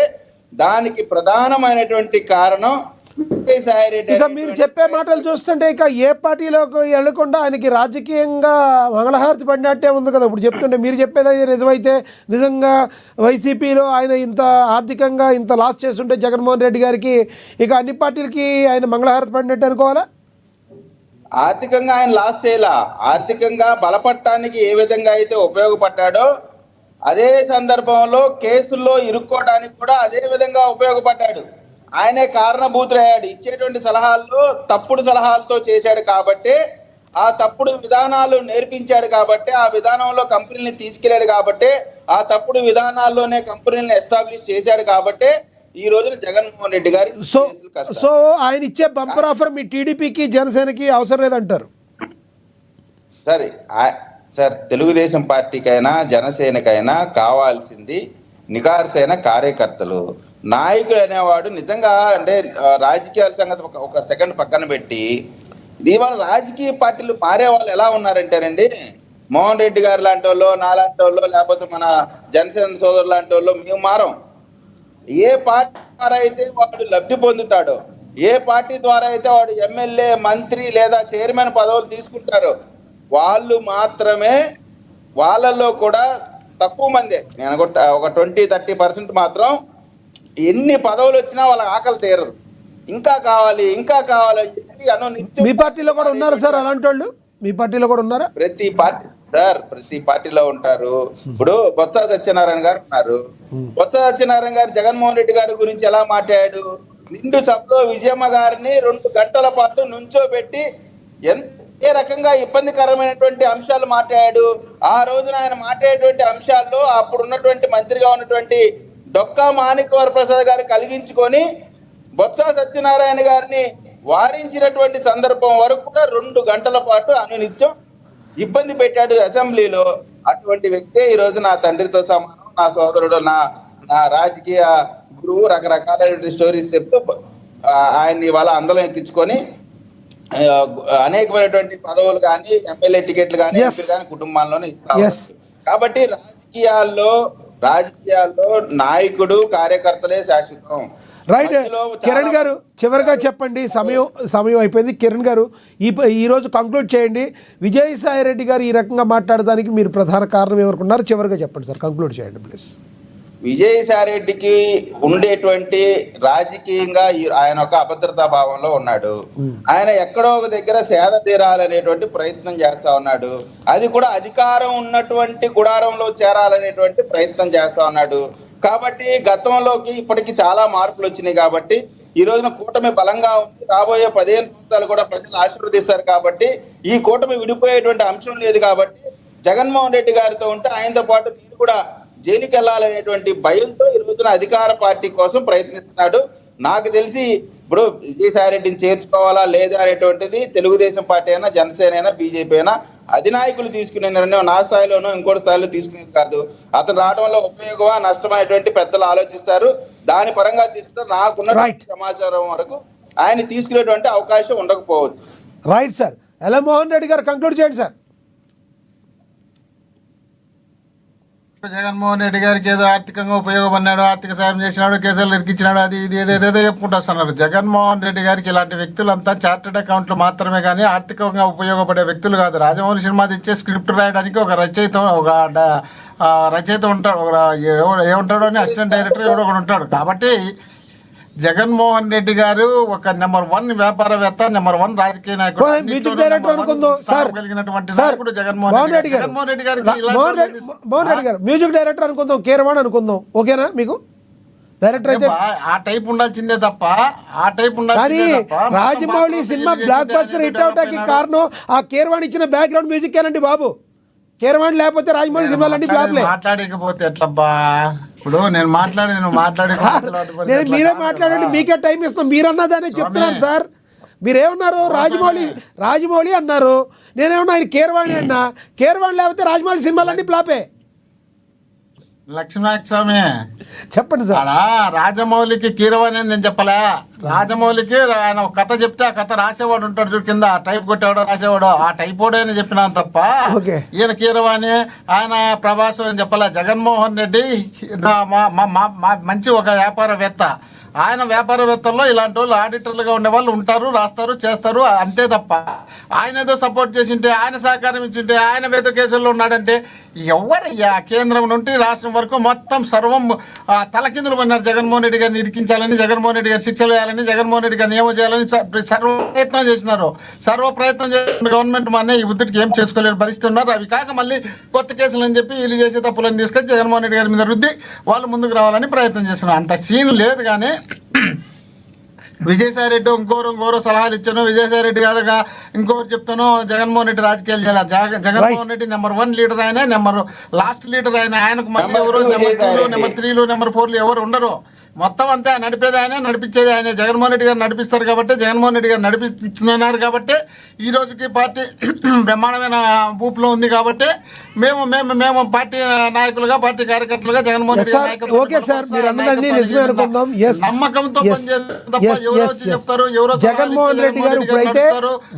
దానికి ప్రధానమైనటువంటి కారణం విజయసాయి రెడ్డి. ఇక మీరు చెప్పే మాటలు చూస్తుంటే ఇక ఏ పార్టీలోకి వెళ్లకుండా ఆయనకి రాజకీయంగా మంగళహారతి పడినట్టే ఉంది కదా. ఇప్పుడు చెప్తుంటే మీరు చెప్పేది అయితే నిజమైతే నిజంగా వైసీపీలో ఆయన ఇంత ఆర్థికంగా ఇంత లాస్ చేస్తుంటే జగన్మోహన్ రెడ్డి గారికి ఇక అన్ని పార్టీలకి ఆయన మంగళహారతి పడినట్టు అనుకోవాలా? ఆర్థికంగా ఆయన లాస్ చేయాల, ఆర్థికంగా బలపడటానికి ఏ విధంగా అయితే ఉపయోగపడ్డాడో అదే సందర్భంలో కేసుల్లో ఇరుక్కోవడానికి కూడా అదే విధంగా ఉపయోగపడ్డాడు. ఆయనే కారణభూతులయ్యాడు. ఇచ్చేటువంటి సలహాల్లో తప్పుడు సలహాలతో చేశాడు కాబట్టి, ఆ తప్పుడు విధానాలు నేర్పించాడు కాబట్టి, ఆ విధానంలో కంపెనీని తీసుకెళ్లాడు కాబట్టి, ఆ తప్పుడు విధానాల్లోనే కంపెనీలను ఎస్టాబ్లిష్ చేశాడు కాబట్టి ఈ రోజున జగన్మోహన్ రెడ్డి గారి సో ఆయన ఇచ్చే బంపర్ ఆఫర్ మీ టీడీపీకి జనసేనకి అవసరం లేదంటారు? సరే సార్, తెలుగుదేశం పార్టీకైనా జనసేనకైనా కావాల్సింది నికార్సైన కార్యకర్తలు. నాయకుడు అనేవాడు నిజంగా అంటే రాజకీయాల సంగతి ఒక సెకండ్ పక్కన పెట్టి ఇవాళ రాజకీయ పార్టీలు మారే వాళ్ళు ఎలా ఉన్నారంటేనండి, మోహన్ రెడ్డి గారు లాంటి వాళ్ళు, నాలాంటి వాళ్ళు, లేకపోతే మన జనసేన సోదరులు లాంటి వాళ్ళు మేము మారం. ఏ పార్టీ ద్వారా అయితే వాడు లబ్ధి పొందుతాడో, ఏ పార్టీ ద్వారా అయితే వాడు ఎమ్మెల్యే, మంత్రి లేదా చైర్మన్ పదవులు తీసుకుంటారో వాళ్ళు మాత్రమే, వాళ్ళల్లో కూడా తక్కువ మందే, నేను ఒక 20-30% మాత్రం ఎన్ని పదవులు వచ్చినా వాళ్ళ ఆకలి తీరదు, ఇంకా కావాలి ఇంకా కావాలి అని చెప్పి మీ పార్టీలో కూడా ఉన్నారు సార్ అలాంటి వాళ్ళు? మీ పార్టీలో కూడా ఉన్నారా? ప్రతి పార్టీలో ఉంటారు. ఇప్పుడు బొత్స సత్యనారాయణ గారు ఉన్నారు. బొత్స సత్యనారాయణ గారు జగన్మోహన్ రెడ్డి గారి గురించి ఎలా మాట్లాడాడు? నిండు సభలో విజయమ్మ గారిని 2 గంటల పాటు నుంచోబెట్టి ఏ రకంగా ఇబ్బందికరమైనటువంటి అంశాలు మాట్లాడాడు. ఆ రోజున ఆయన మాట్లాడేటువంటి అంశాల్లో అప్పుడు ఉన్నటువంటి మంత్రిగా ఉన్నటువంటి డొక్కా మాణిక్యవర ప్రసాద్ గారు కలిగించుకొని బొత్స సత్యనారాయణ గారిని వారించినటువంటి సందర్భం వరకు కూడా 2 గంటల పాటు అనునిత్యం ఇబ్బంది పెట్టాడు అసెంబ్లీలో. అటువంటి వ్యక్తే ఈ రోజు నా తండ్రితో సమానం, నా సోదరుడు, నా రాజకీయ గురువు, రకరకాలైన స్టోరీస్ చెప్తూ ఆయన్ని వాళ్ళ అందలం ఎక్కించుకొని అనేకమైనటువంటి పదవులు కానీ, ఎమ్మెల్యే టికెట్లు కానీ, ఎంపీ కానీ కుటుంబాల్లోనే ఇస్తారు. కాబట్టి రాజకీయాల్లో నాయకుడు, కార్యకర్తలే శాశ్వతం. రైట్. కిరణ్ గారు చివరిగా చెప్పండి, సమయం అయిపోయింది. కిరణ్ గారు ఈరోజు కంక్లూడ్ చేయండి. విజయసాయి రెడ్డి గారు ఈ రకంగా మాట్లాడడానికి మీరు ప్రధాన కారణం ఎవరుకున్నారు? చివరిగా చెప్పండి సార్, కంక్లూడ్ చేయండి ప్లీజ్. విజయసాయి రెడ్డికి ఉండేటువంటి రాజకీయంగా ఆయన ఒక అభద్రతా భావంలో ఉన్నాడు. ఆయన ఎక్కడో ఒక దగ్గర సేద తీరాలనేటువంటి ప్రయత్నం చేస్తా ఉన్నాడు. అది కూడా అధికారం ఉన్నటువంటి గుడారంలో చేరాలనేటువంటి ప్రయత్నం చేస్తా ఉన్నాడు. కాబట్టి గతంలోకి ఇప్పటికి చాలా మార్పులు వచ్చినాయి. కాబట్టి ఈ రోజున కూటమి బలంగా ఉంది. రాబోయే 15 సంవత్సరాలు కూడా ప్రజలు ఆశీర్వదిస్తారు. కాబట్టి ఈ కూటమి విడిపోయేటువంటి అంశం లేదు. కాబట్టి జగన్మోహన్ రెడ్డి గారితో ఉంటే ఆయనతో పాటు నేను కూడా జైలుకి వెళ్ళాలనేటువంటి భయంతో ఈ రోజున అధికార పార్టీ కోసం ప్రయత్నిస్తున్నాడు. నాకు తెలిసి ఇప్పుడు విజయసాయి రెడ్డిని చేర్చుకోవాలా లేదా అనేటువంటిది తెలుగుదేశం పార్టీ అయినా, జనసేన అయినా, బీజేపీ అయినా అధినాయకులు తీసుకునే నిర్ణయం నా స్థాయిలోనో ఇంకోటి స్థాయిలో తీసుకునేది కాదు. అతను రావడంలో ఉపయోగమా నష్టమైనటువంటి పెద్దలు ఆలోచిస్తారు. దాని పరంగా తీసుకుంటారు. నాకున్న సమాచారం వరకు ఆయన తీసుకునేటువంటి అవకాశం ఉండకపోవచ్చు. Right sir. L Mohan Reddy గారు కంక్లూడ్ చేయండి సార్. జగన్మోహన్ రెడ్డి గారికి ఏదో ఆర్థికంగా ఉపయోగపడినాడు, ఆర్థిక సాయం చేసినాడు, కేసులు ఇరికించినాడు, అది ఇది ఏదేదో చెప్పుకుంటూ వస్తున్నారు. జగన్మోహన్ రెడ్డి గారికి ఇలాంటి వ్యక్తులంతా చార్టెడ్ అకౌంట్లు మాత్రమే కానీ ఆర్థికంగా ఉపయోగపడే వ్యక్తులు కాదు. రాజమౌళి సినిమా తెచ్చే స్క్రిప్ట్ రాయడానికి ఒక రచయిత ఉంటాడు, ఏముంటాడు అని అసిస్టెంట్ డైరెక్టర్ ఎవడో ఒకడు ఉంటాడు. కాబట్టి జగన్మోహన్ రెడ్డి గారు ఒక నెంబర్ 1 వ్యాపారవేత్త, నెంబర్ 1 రాజకీయ నాయకుడు, మ్యూజిక్ డైరెక్టర్ అనుకుందాం సార్. కలిగినటువంటి సార్, నాయకుడు మోహన్ రెడ్డి గారు, మోహన్ రెడ్డి గారు మ్యూజిక్ డైరెక్టర్ అనుకుందాం, కీరవాణి అనుకుందాం, ఓకేనా మీకు? డైరెక్టర్ అయితే ఆ టైప్ ఉండాల్సిందే తప్ప కానీ Rajamouli cinema block buster hit అవడానికి కారణం ఆ కీరవాణి ఇచ్చిన బ్యాక్గ్రౌండ్ మ్యూజిక్ ఏనండి బాబు. కీరవాణి లేకపోతే రాజమౌళి సినిమాలు అన్ని ఫ్లాప్లే. మాట్లాడకపోతే ఎట్లబ్బా? ఇప్పుడు నేను నేను మీరే మాట్లాడండి, మీకే టైం ఇస్తాం. మీరన్నదానే చెప్తున్నాను సార్. మీరేమన్నారు? రాజమౌళి అన్నారు, నేనేమన్నా ఆయన కీరవాణి అన్నా. కీరవాణి లేకపోతే రాజమౌళి సినిమాలన్నీ ఫ్లాపే. లక్ష్మీనాయక స్వామి చెప్పండి సార్. రాజమౌళికి కీరవాణి అని నేను చెప్పలే. రాజమౌళికి ఆయన ఒక కథ చెప్తే ఆ కథ రాసేవాడు ఉంటాడు చూడు, కింద టైప్ కొట్టేవాడు రాసేవాడు, ఆ టైప్ అని చెప్పినాను తప్ప ఈయన కీరవాణి, ఆయన ప్రభాస్ అని చెప్పలే. జగన్మోహన్ రెడ్డి మంచి ఒక వ్యాపారవేత్త. ఆయన వ్యాపారవేత్తల్లో ఇలాంటి వాళ్ళు ఆడిటర్లుగా ఉండే వాళ్ళు ఉంటారు, రాస్తారు, చేస్తారు, అంతే తప్ప ఆయన ఏదో సపోర్ట్ చేసింటే, ఆయన సహకారం ఇచ్చింటే, ఆయన ఏదో కేసుల్లో ఉన్నాడంటే ఎవరయ్యా? కేంద్రం నుండి రాష్ట్రం వరకు మొత్తం సర్వం తలకిందులు పడినారు. జగన్మోహన్ రెడ్డి గారిని ఇరికించాలని, జగన్మోహన్ రెడ్డి గారు శిక్షలు వేయాలని, జగన్మోహన్ రెడ్డి గారిని ఏమో చేయాలని సర్వ ప్రయత్నం చేసినారు. చేసిన గవర్నమెంట్ మన ఈ బుద్ధికి ఏం చేసుకోలేని పరిస్థితి ఉన్నారు. అవి కాక మళ్ళీ కొత్త కేసులు అని చెప్పి వీళ్ళు చేసే తప్పులను తీసుకొచ్చి జగన్మోహన్ రెడ్డి గారి మీద రుద్ది వాళ్ళు ముందుకు రావాలని ప్రయత్నం చేస్తున్నారు. అంత సీన్ లేదు. కానీ విజయసాయి రెడ్డి ఇంకోరు సలహాలు ఇచ్చాను. విజయసాయి రెడ్డి గారుగా ఇంకోరు చెప్తాను, జగన్మోహన్ రెడ్డి రాజకీయాలు చేయాలి. జగన్మోహన్ రెడ్డి నెంబర్ 1 లీడర్ ఆయన, లాస్ట్ లీడర్ ఆయన. ఆయనకు మళ్ళీ ఎవరు నెంబర్ 2లు, నెంబర్ 3లు, నెంబర్ 4లు ఎవరు ఉండరు. మొత్తం అంతా నడిపేది ఆయన, నడిపించేది ఆయన. జగన్మోహన్ రెడ్డి గారు నడిపిస్తారు కాబట్టి, జగన్మోహన్ రెడ్డి గారు నడిపిస్తున్నారు కాబట్టి ఈ రోజుకి పార్టీ బ్రహ్మాండమైన ఊపులో ఉంది. కాబట్టి మేము పార్టీ నాయకులుగా, పార్టీ కార్యకర్తలుగా జగన్మోహన్ రెడ్డి నమ్మకంతో చెప్తారు. జగన్మోహన్ రెడ్డి గారు ఇప్పుడైతే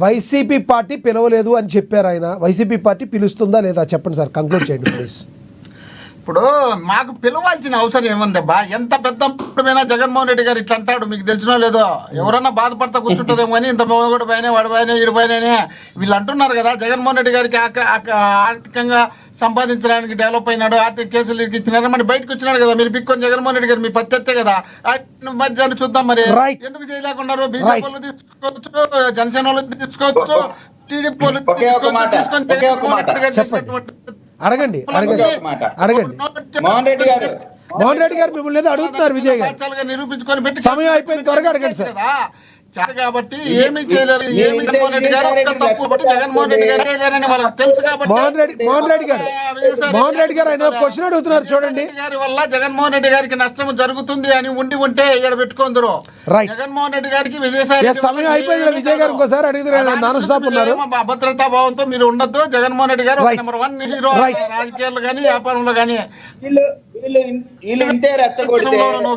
వైసీపీ పార్టీ పిలవలేదు అని చెప్పారు ఆయన. వైసీపీ పార్టీ పిలుస్తుందా లేదా చెప్పండి సార్, కంక్లూడ్ చేయండి ప్లీజ్. ఇప్పుడు మాకు పిలవాల్సిన అవసరం ఏముందబ్బా? ఎంత పెద్ద జగన్మోహన్ రెడ్డి గారు ఇట్లా అంటాడు, మీకు తెలిసినో లేదో. ఎవరన్నా బాధపడతా కూర్చుంటారేమో కానీ ఇంత మొగోడు పైన వాడి పైన ఈడు పైన వీళ్ళు అంటున్నారు కదా. జగన్మోహన్ రెడ్డి గారికి ఆర్థికంగా సంపాదించడానికి డెవలప్ అయినాడు, ఆర్థిక కేసులు ఇచ్చినారు, మరి బయటకు వచ్చినాడు కదా. మీరు పిక్కొని జగన్మోహన్ రెడ్డి గారు మీ పత్తే కదా. మరి దాన్ని చూద్దాం, మరి ఎందుకు చేయలేకున్నారు? బీజేపీ వాళ్ళు తీసుకోవచ్చు, జనసేన వాళ్ళు తీసుకోవచ్చు, టీడీపీ వాళ్ళు అడగండి. మోహన్ రెడ్డి గారు మిమ్మల్ని అడుగుతున్నారు. విజయ్ గారు నిరూపించుకొని పెట్టి సమయం అయిపోయింది, త్వరగా అడగండి సార్. కాబట్టి ఏమి చేయలేరు. జగన్మోహన్ రెడ్డి గారు ఆయన క్వశ్చన్ అడుగుతున్నారు చూడండి. వల్ల జగన్మోహన్ రెడ్డి గారికి నష్టం జరుగుతుంది అని ఉంటే ఇక్కడ పెట్టుకుందరు. జగన్మోహన్ రెడ్డి గారికి విజయసాయి సమయం అయిపోయింది. విజయ్ గారు ఇంకోసారి అడిగితే నాన్ స్టాప్ ఉన్నారు. అభద్రతా భావంతో మీరు ఉండొద్దు. జగన్మోహన్ రెడ్డి గారు నెంబర్ 1 హీరో రాజకీయాల్లో కానీ, వ్యాపారంలో కానీ.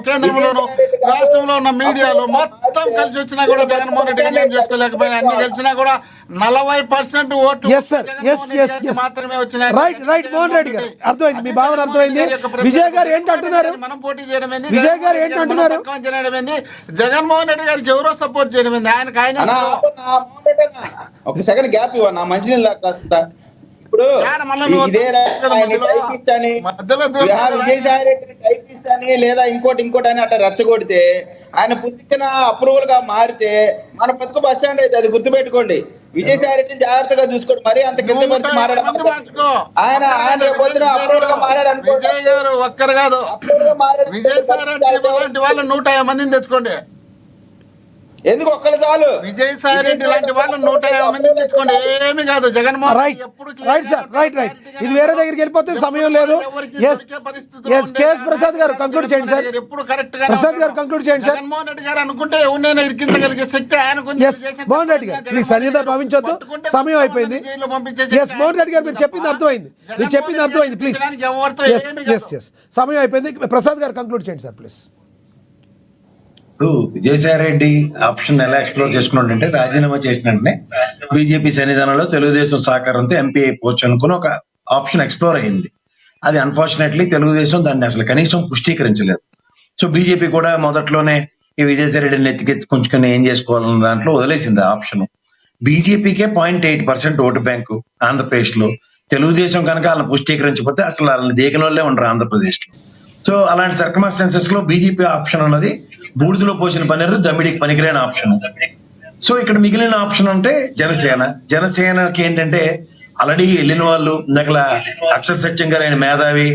కేంద్రంలోను రాష్ట్రంలో ఉన్న మీడియాలో మొత్తం కలిసి వచ్చినా కూడా జగన్మోహన్ రెడ్డి గారిని ఏం చేసుకోలేకపోయినా, అన్ని గెలిచినా కూడా 40% ఓట్లు మాత్రమే వచ్చినాయి. రైట్ మోహన్ రెడ్డి గారు, అర్థమైంది, మీ భావన అర్థమైంది. విజయ్ గారు ఏంటంటున్నారు? మనం పోటీ చేయడం ఏంది? విజయ్ గారు ఏంటంటున్నారు? చేయడం ఏంది? జగన్మోహన్ రెడ్డి గారికి ఎవరో సపోర్ట్ చేయడం ఏంది? ఆయనకు ఆయన ఒక సెకండ్ గ్యాప్ ఇవ్వ, మంచినీళ్ళు ఇప్పుడు విజయసాయి రెడ్డిని టైపిస్ట్ అని లేదా ఇంకోటి అని అట్లా రెచ్చగొడితే, ఆయన పుస్తకన అప్రూవల్ గా మారితే మన బతుకు బస్ స్టాండ్ అయితే అది గుర్తుపెట్టుకోండి. విజయసాయి రెడ్డిని జాగ్రత్తగా చూసుకోండి. మరి అంత కింద మనిషి మారాడు ఆయన పొద్దున అప్రూవల్ గా మారాడు అనుకోండి. విజయ్ గారు ఒక్కరు కాదు, విజయసాయి రెడ్డి వాళ్ళు 150 మందిని తెచ్చుకోండి. ఎందుకు ఒక్కరు చాలు? విజయసాయి రెడ్డి లాంటి వాళ్ళు 150 మందిని తెచ్చుకోండి, ఏమి కాదు. జగన్మోహన్ రైట్ ఇది వేరే దగ్గరికి వెళ్ళిపోతే సమయం లేదు. కేఎస్ ప్రసాద్ గారు కంక్లూడ్ చేయండి సార్. ఎప్పుడు కరెక్ట్ గా ప్రసాద్ గారు కంక్లూడ్ చేయండి సార్. జగన్మోహన్ రెడ్డి గారు అనుకుంటే ఎవరినైనా ఇరికించగలిగే శక్తి ఆయనకు. మోహన్ రెడ్డి గారు ప్లీజ్ సన్నిధ భావించొద్దు, సమయం అయిపోయింది. మోహన్ రెడ్డి గారు మీరు చెప్పింది అర్థమైంది, ప్లీజ్. సమయం అయిపోయింది. ప్రసాద్ గారు కంక్లూడ్ చేయండి సార్ ప్లీజ్. ఇప్పుడు విజయసాయి రెడ్డి ఆప్షన్ ఎలా ఎక్స్ప్లోర్ చేసుకున్నాడంటే, రాజీనామా చేసిన వెంటనే బీజేపీ సన్నిధానంలో తెలుగుదేశం సహకారంతో ఎంపీ అయిపోవచ్చు అనుకుని ఒక ఆప్షన్ ఎక్స్ప్లోర్ అయింది. అది అన్ఫార్చునేట్లీ తెలుగుదేశం దాన్ని అసలు కనీసం పుష్టీకరించలేదు. సో బీజేపీ కూడా మొదట్లోనే ఈ విజయసాయి రెడ్డిని ఎత్తికెత్తుకుంచుకొని ఏం చేసుకోవాలన్న దాంట్లో వదిలేసింది ఆ ఆప్షన్. బీజేపీకే 0.8% ఓటు బ్యాంకు ఆంధ్రప్రదేశ్ లో. తెలుగుదేశం కనుక వాళ్ళని పుష్టీకరించకపోతే అసలు వాళ్ళని దేకిన వాళ్ళే ఉండరు ఆంధ్రప్రదేశ్ లో. సో అలాంటి సర్కమస్టెన్సెస్ లో బీజేపీ ఆప్షన్ అన్నది బూడిదలో పోసిన పనిరు, దమ్మిడికి పనికిరైన ఆప్షన్. సో ఇక్కడ మిగిలిన ఆప్షన్ అంటే జనసేనకి ఏంటంటే ఆల్రెడీ వెళ్ళిన వాళ్ళు ఇందాక అక్షర్ సత్యం గారు, ఆయన మేధావి,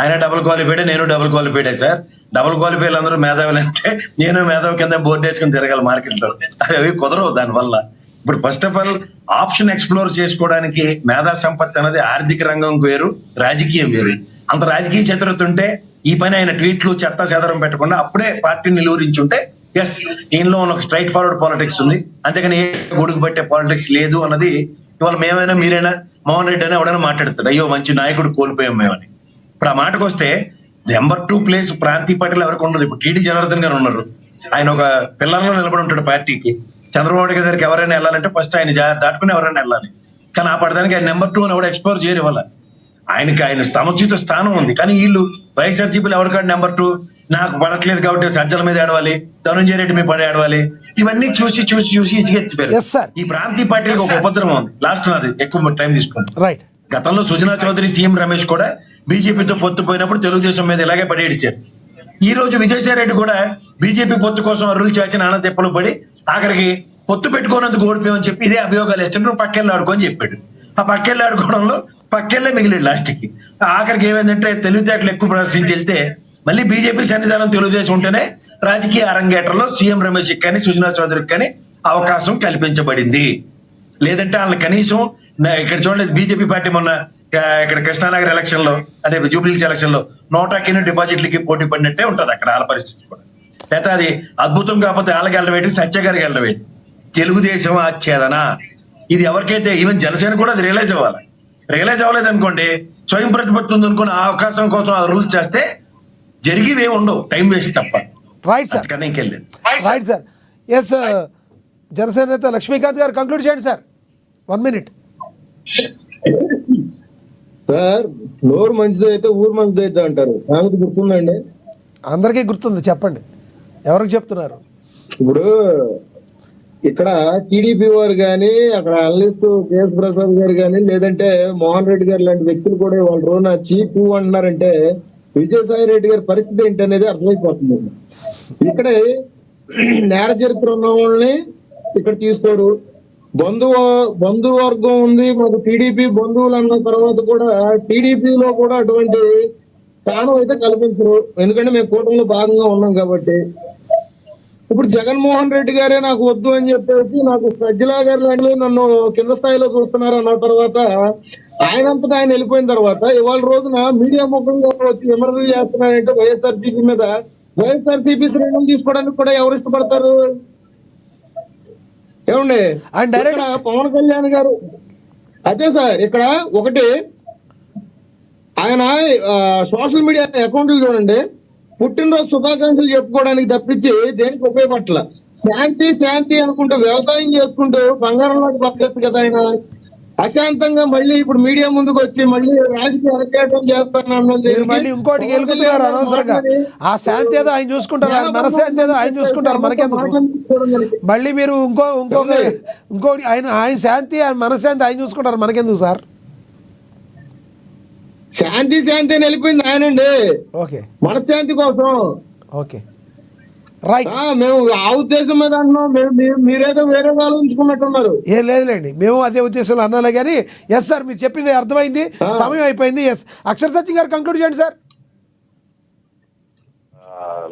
ఆయన డబుల్ క్వాలిఫైడ్, నేను double qualified sir. Double qualified అందరూ మేధావులు అంటే నేను మేధావి కింద బోర్డు వేసుకుని తిరగాలి మార్కెట్ లో, అవి కుదరవు దానివల్ల. ఇప్పుడు first of all option explore చేసుకోవడానికి మేధా సంపత్తి అనేది ఆర్థిక రంగం వేరు, రాజకీయం వేరు. అంత రాజకీయ చతురత ఉంటే ఈ పని ఆయన ట్వీట్లు చెత్త చెదరం పెట్టకుండా అప్పుడే పార్టీని నిలువరించుంటే ఎస్ దీనిలో ఒక స్ట్రైట్ ఫార్వర్డ్ పాలిటిక్స్ ఉంది, అంతేకాని ఏ గొడుగు పట్టే పాలిటిక్స్ లేదు అన్నది ఇవాళ మేమైనా మీరైనా మోహన్ రెడ్డి అయినా ఎవడైనా మాట్లాడతాడు, అయ్యో మంచి నాయకుడు కోల్పోయాం మేమని. ఇప్పుడు ఆ మాటకు వస్తే నెంబర్ 2 ప్లేస్ ప్రాంతీయ పార్టీలు ఎవరికి ఉండదు. ఇప్పుడు టీడీ జనార్దన్ గారు ఉన్నారు, ఆయన ఒక పిల్లల్లో నిలబడి ఉంటాడు పార్టీకి. చంద్రబాబు నాయుడు గారికి ఎవరైనా వెళ్ళాలంటే ఫస్ట్ ఆయన దాటుకుని ఎవరైనా వెళ్ళాలి, కానీ ఆ పడడానికి ఆయన నెంబర్ 2 అని ఎవరు ఎక్స్ప్లోర్ చేయరు. ఇవాళ ఆయన సముచిత స్థానం ఉంది, కానీ వీళ్ళు వైఎస్ఆర్సీపీలో ఎవరికాడు నెంబర్ 2, నాకు పడట్లేదు కాబట్టి సజ్జల మీద ఆడవాలి, ధనుంజయ రెడ్డి మీద పడి ఆడవాలి, ఇవన్నీ చూసి ఇచ్చిపోయారు. ఈ ప్రాంతీయ పార్టీలకు ఒక ఉపద్రవం ఉంది. లాస్ట్ నాది ఎక్కువ టైం తీసుకోండి. రైట్. గతంలో సుజనా చౌదరి, సీఎం రమేష్ కూడా బీజేపీతో పొత్తు పోయినప్పుడు తెలుగుదేశం మీద ఇలాగే పడేడిచారు. ఈ రోజు విజయసాయి రెడ్డి కూడా బీజేపీ పొత్తు కోసం అరువులు చేసిన ఆనందెప్పలు పడి ఆఖరికి పొత్తు పెట్టుకోనందుకు ఓడిపోయామని చెప్పి ఇదే అభియోగాలు ఇస్తుంటే పక్కెళ్ళి ఆడుకోని చెప్పాడు. ఆ పక్కెళ్ళి ఆడుకోవడంలో పక్కెళ్ళే మిగిలిడు లాస్ట్ కి. ఆఖరికి ఏమైందంటే తెలివితేటలు ఎక్కువ ప్రదర్శించి వెళ్తే మళ్ళీ బీజేపీ సన్నిధానం తెలుగుదేశం ఉంటేనే రాజకీయ అరంగేటంలో సీఎం రమేష్ కానీ సుజనా చౌదరికి కానీ అవకాశం కల్పించబడింది. లేదంటే వాళ్ళని కనీసం ఇక్కడ చూడలేదు, బీజేపీ పార్టీ మొన్న ఇక్కడ కృష్ణానగర్ ఎలక్షన్ లో, అదే జూబ్లీస్ ఎలక్షన్ లో 100 డిపాజిట్లకి పోటీ పడినట్టే ఉంటది అక్కడ వాళ్ళ పరిస్థితి కూడా. లేకపోతే అది అద్భుతం కాకపోతే వాళ్ళకి వెళ్ళబెట్టి సత్య గారికి వెళ్ళబెట్టి తెలుగుదేశం ఆచ్ఛేదన. ఇది ఎవరికైతే ఈవెన్ జనసేన కూడా అది రియలైజ్ అవ్వాలి. రియలైజ్ అవ్వలేదు అనుకోండి, స్వయం ప్రతిపత్తి ఉంది అనుకుని ఆ అవకాశం కోసం ఆ రూల్స్ చేస్తే జరిగివే ఉండవు, టైం వేస్ట్ తప్ప. రైట్ సార్, ఇంకెళ్ళలేదు. Right sir. ఎస్, జనసేన నేత లక్ష్మీకాంత్ గారు కంక్లూడ్ చేయండి సార్, 1 minute. సార్, నోరు మంచిది అయితే ఊరు మంచిది అయితే అంటారు, నాకు గుర్తుందండి. అందరికీ గుర్తుంది, చెప్పండి ఎవరికి చెప్తున్నారు. ఇప్పుడు ఇక్కడ టీడీపీ వారు కానీ, అక్కడ అనలిస్ట్ కేఎస్ ప్రసాద్ గారు కానీ, లేదంటే మోహన్ రెడ్డి గారు లాంటి వ్యక్తులు కూడా వాళ్ళ రోజున చీపు అంటున్నారంటే విజయసాయి రెడ్డి గారి పరిస్థితి ఏంటి అనేది అర్థమైపోతుంది. ఇక్కడే నేర చరిత్ర ఉన్న వాళ్ళని ఇక్కడ తీసుకోడు, బంధువర్గం ఉంది మాకు టీడీపీ బంధువులు అన్న తర్వాత కూడా టీడీపీలో కూడా అటువంటి స్థానం అయితే కల్పించరు, ఎందుకంటే మేము కూటమిలో భాగంగా ఉన్నాం కాబట్టి. ఇప్పుడు జగన్మోహన్ రెడ్డి గారే నాకు వద్దు అని చెప్పేసి నాకు సజ్జలా గారు లాంటి నన్ను కింద స్థాయిలో చూస్తున్నారు అన్న తర్వాత ఆయనంతటా ఆయన వెళ్ళిపోయిన తర్వాత ఇవాళ రోజున మీడియా ముఖంగా వచ్చి విమర్శలు చేస్తున్నారంటే వైఎస్ఆర్సీపీ మీద, వైఎస్ఆర్సీపీ శ్రేణులు తీసుకోవడానికి కూడా ఎవరు ఇష్టపడతారు? ఏమండి, ఇక్కడ పవన్ కళ్యాణ్ గారు అదే సార్, ఇక్కడ ఒకటి ఆయన సోషల్ మీడియా అకౌంట్లు చూడండి, పుట్టినరోజు శుభాకాంక్షలు చెప్పుకోవడానికి తప్పించి దేనికి ఉపయోగపట్ల. శాంతి శాంతి అనుకుంటూ వ్యవసాయం చేసుకుంటూ బంగారంలోకి బతకచ్చు కదా ఆయన. అశాంతంగా మళ్ళీ ఇప్పుడు మీడియా ముందుకు వచ్చి మళ్ళీ రాజకీయ అరకేటం చేస్తానన్నది మళ్ళీ ఇంకోటికి వెలుగుతున్నారు అనవసరంగా. ఆ శాంతి ఏదో ఆయన చూసుకుంటారు, ఆయన మనశాంతి ఏదో ఆయన చూసుకుంటారు, మనకెందుకు? మళ్ళీ మీరు ఇంకోటి ఆయన శాంతి, ఆయన మనశాంతి ఆయన చూసుకుంటారు, మనకెందుకు సార్? శాంతి శాంతి అని వెళ్ళిపోయింది ఆయనండి. ఓకే, మనశ్శాంతి కోసం. Okay, right. మేము ఆ ఉద్దేశం మీద అంటున్నాం, మీరేదో వేరే వాళ్ళు ఉంచుకున్నట్టున్నారు. ఏం లేదులేండి, మేము అదే ఉద్దేశంలో అన్నాలే కానీ. ఎస్ సార్, మీరు చెప్పింది అర్థమైంది, సమయం అయిపోయింది. ఎస్, అక్షర్ సత్యం గారు కంక్లూడ్ చేయండి సార్.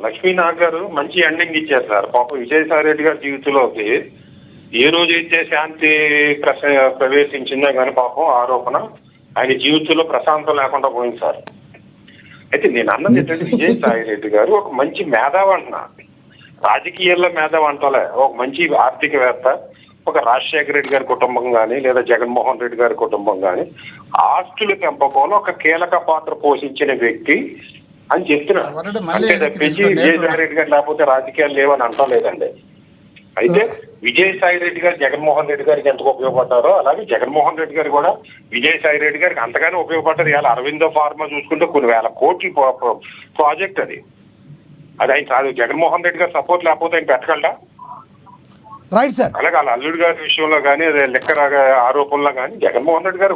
లక్ష్మీనాథ్ గారు మంచి ఎండింగ్ ఇచ్చారు సార్. పాపం విజయసాయి రెడ్డి గారి జీవితంలోకి ఏ రోజైతే శాంతి ప్రవేశించిందో కానీ పాపం ఆరోపణ ఆయన జీవితంలో ప్రశాంతం లేకుండా పోయింది సార్. అయితే నేను అన్నది ఏంటంటే విజయసాయి రెడ్డి గారు ఒక మంచి మేధావి అంటున్నా, రాజకీయాల్లో మేధావి అంటలే, ఒక మంచి ఆర్థికవేత్త, ఒక రాజశేఖర రెడ్డి గారి కుటుంబం కానీ లేదా జగన్మోహన్ రెడ్డి గారి కుటుంబం కానీ ఆస్తుల పెంపకంలో ఒక కీలక పాత్ర పోషించిన వ్యక్తి అని చెప్తున్నారు. అంటే తప్పించి విజయసాయి రెడ్డి గారు లేకపోతే రాజకీయాలు లేవని అంటలేదండి. అయితే విజయసాయి రెడ్డి గారు జగన్మోహన్ రెడ్డి గారికి ఎంతకు ఉపయోగపడ్డారో అలాగే జగన్మోహన్ రెడ్డి గారు కూడా విజయసాయి రెడ్డి గారికి అంతగానే ఉపయోగపడ్డారు. ఇవాళ అరవిందో ఫార్మా చూసుకుంటే కొన్ని వేల కోట్ల ప్రాజెక్ట్ అది ఆయన కాదు. జగన్మోహన్ రెడ్డి గారు సపోర్ట్ లేకపోతే ఆయన పెట్టగలరా? Right sir. అలాగే వాళ్ళ అల్లుడి గారి విషయంలో కానీ లెక్కర ఆరోపణలో కానీ జగన్మోహన్ రెడ్డి గారు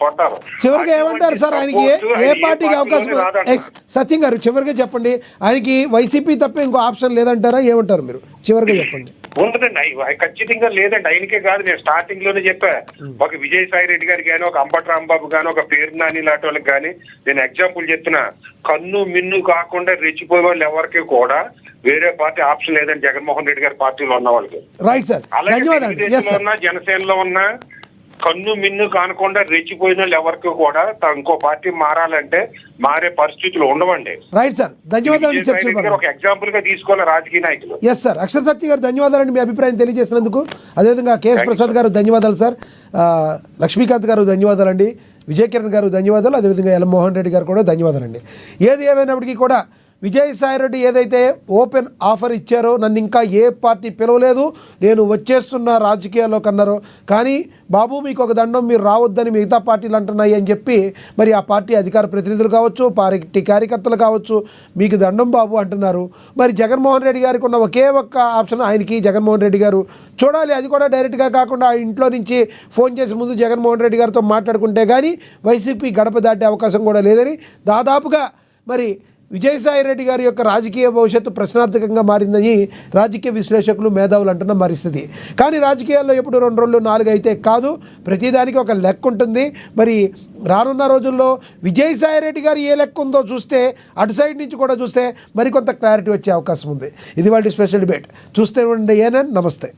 పడ్డారు. చివరిగా ఏమంటారు సార్, ఆయనకి ఏ పార్టీకి అవకాశం? సత్యం గారు చివరిగా చెప్పండి, ఆయనకి వైసీపీ తప్ప ఇంకో ఆప్షన్ లేదంటారా? ఏమంటారు మీరు? చివరిగా చెప్పండి. ఉంటుందండి, ఖచ్చితంగా లేదండి. ఆయనకే కాదు, నేను స్టార్టింగ్ లోనే చెప్పా. ఒక విజయసాయి రెడ్డి గారికి కానీ, ఒక అంబటి రాంబాబు కానీ, ఒక పేరు నాని లాంటి వాళ్ళకి కానీ నేను ఎగ్జాంపుల్ చెప్తున్నా. కన్ను మిన్ను కాకుండా రెచ్చిపోయే వాళ్ళు ఎవరికి కూడా వేరే పార్టీ ఆప్షన్ లేదండి జగన్మోహన్ రెడ్డి గారి పార్టీలో ఉన్న వాళ్ళకి. రైట్ సార్, తెలుగుదేశంలో ఉన్న జనసేనలో ఉన్న కన్ను మిన్ను కానకుండా రెచ్చిపోయిన వాళ్ళు ఎవరికి కూడా ఇంకో పార్టీ మారాలంటే మారే పరిస్థితులు ఉండవండి. రైట్ సార్, ధన్యవాదాలు. ఒక ఎగ్జాంపుల్ గా తీసుకోవాలి రాజకీయ నాయకులు. ఎస్ సార్, అక్షర్ సత్య గారు ధన్యవాదాలండి మీ అభిప్రాయం తెలియజేసినందుకు. అదేవిధంగా కేఎస్ ప్రసాద్ గారు ధన్యవాదాలు సార్. లక్ష్మీకాంత్ గారు ధన్యవాదాలండి. విజయకిరణ్ గారు ధన్యవాదాలు. అదేవిధంగా ఎల్ మోహన్ రెడ్డి గారు కూడా ధన్యవాదాలండి. ఏది ఏమైనప్పటికీ కూడా విజయసాయి రెడ్డి ఏదైతే ఓపెన్ ఆఫర్ ఇచ్చారో, నన్ను ఇంకా ఏ పార్టీ పిలవలేదు, నేను వచ్చేస్తున్న రాజకీయాల్లో కన్నారో, కానీ బాబు మీకు ఒక దండం, మీరు రావద్దని మిగతా పార్టీలు అంటున్నాయి అని చెప్పి మరి ఆ పార్టీ అధికార ప్రతినిధులు కావచ్చు, పార్టీ కార్యకర్తలు కావచ్చు, మీకు దండం బాబు అంటున్నారు. మరి జగన్మోహన్ రెడ్డి గారికి ఉన్న ఒకే ఒక్క ఆప్షన్, ఆయనకి జగన్మోహన్ రెడ్డి గారు చూడాలి. అది కూడా డైరెక్ట్గా కాకుండా ఇంట్లో నుంచి ఫోన్ చేసి ముందు జగన్మోహన్ రెడ్డి గారితో మాట్లాడుకుంటే కానీ వైసీపీ గడప దాటే అవకాశం కూడా లేదని దాదాపుగా మరి విజయసాయి రెడ్డి గారి యొక్క రాజకీయ భవిష్యత్తు ప్రశ్నార్థకంగా మారిందని రాజకీయ విశ్లేషకులు, మేధావులు అంటున్న పరిస్థితి. కానీ రాజకీయాల్లో ఎప్పుడు 2 2 4 అయితే కాదు, ప్రతిదానికి ఒక లెక్క ఉంటుంది. మరి రానున్న రోజుల్లో విజయసాయి రెడ్డి గారు ఏ లెక్క ఉందో చూస్తే, అటు సైడ్ నుంచి కూడా చూస్తే మరికొంత క్లారిటీ వచ్చే అవకాశం ఉంది. ఇది వాళ్ళ స్పెషల్ డిబేట్. చూస్తే ఉండే ఏనన్. నమస్తే.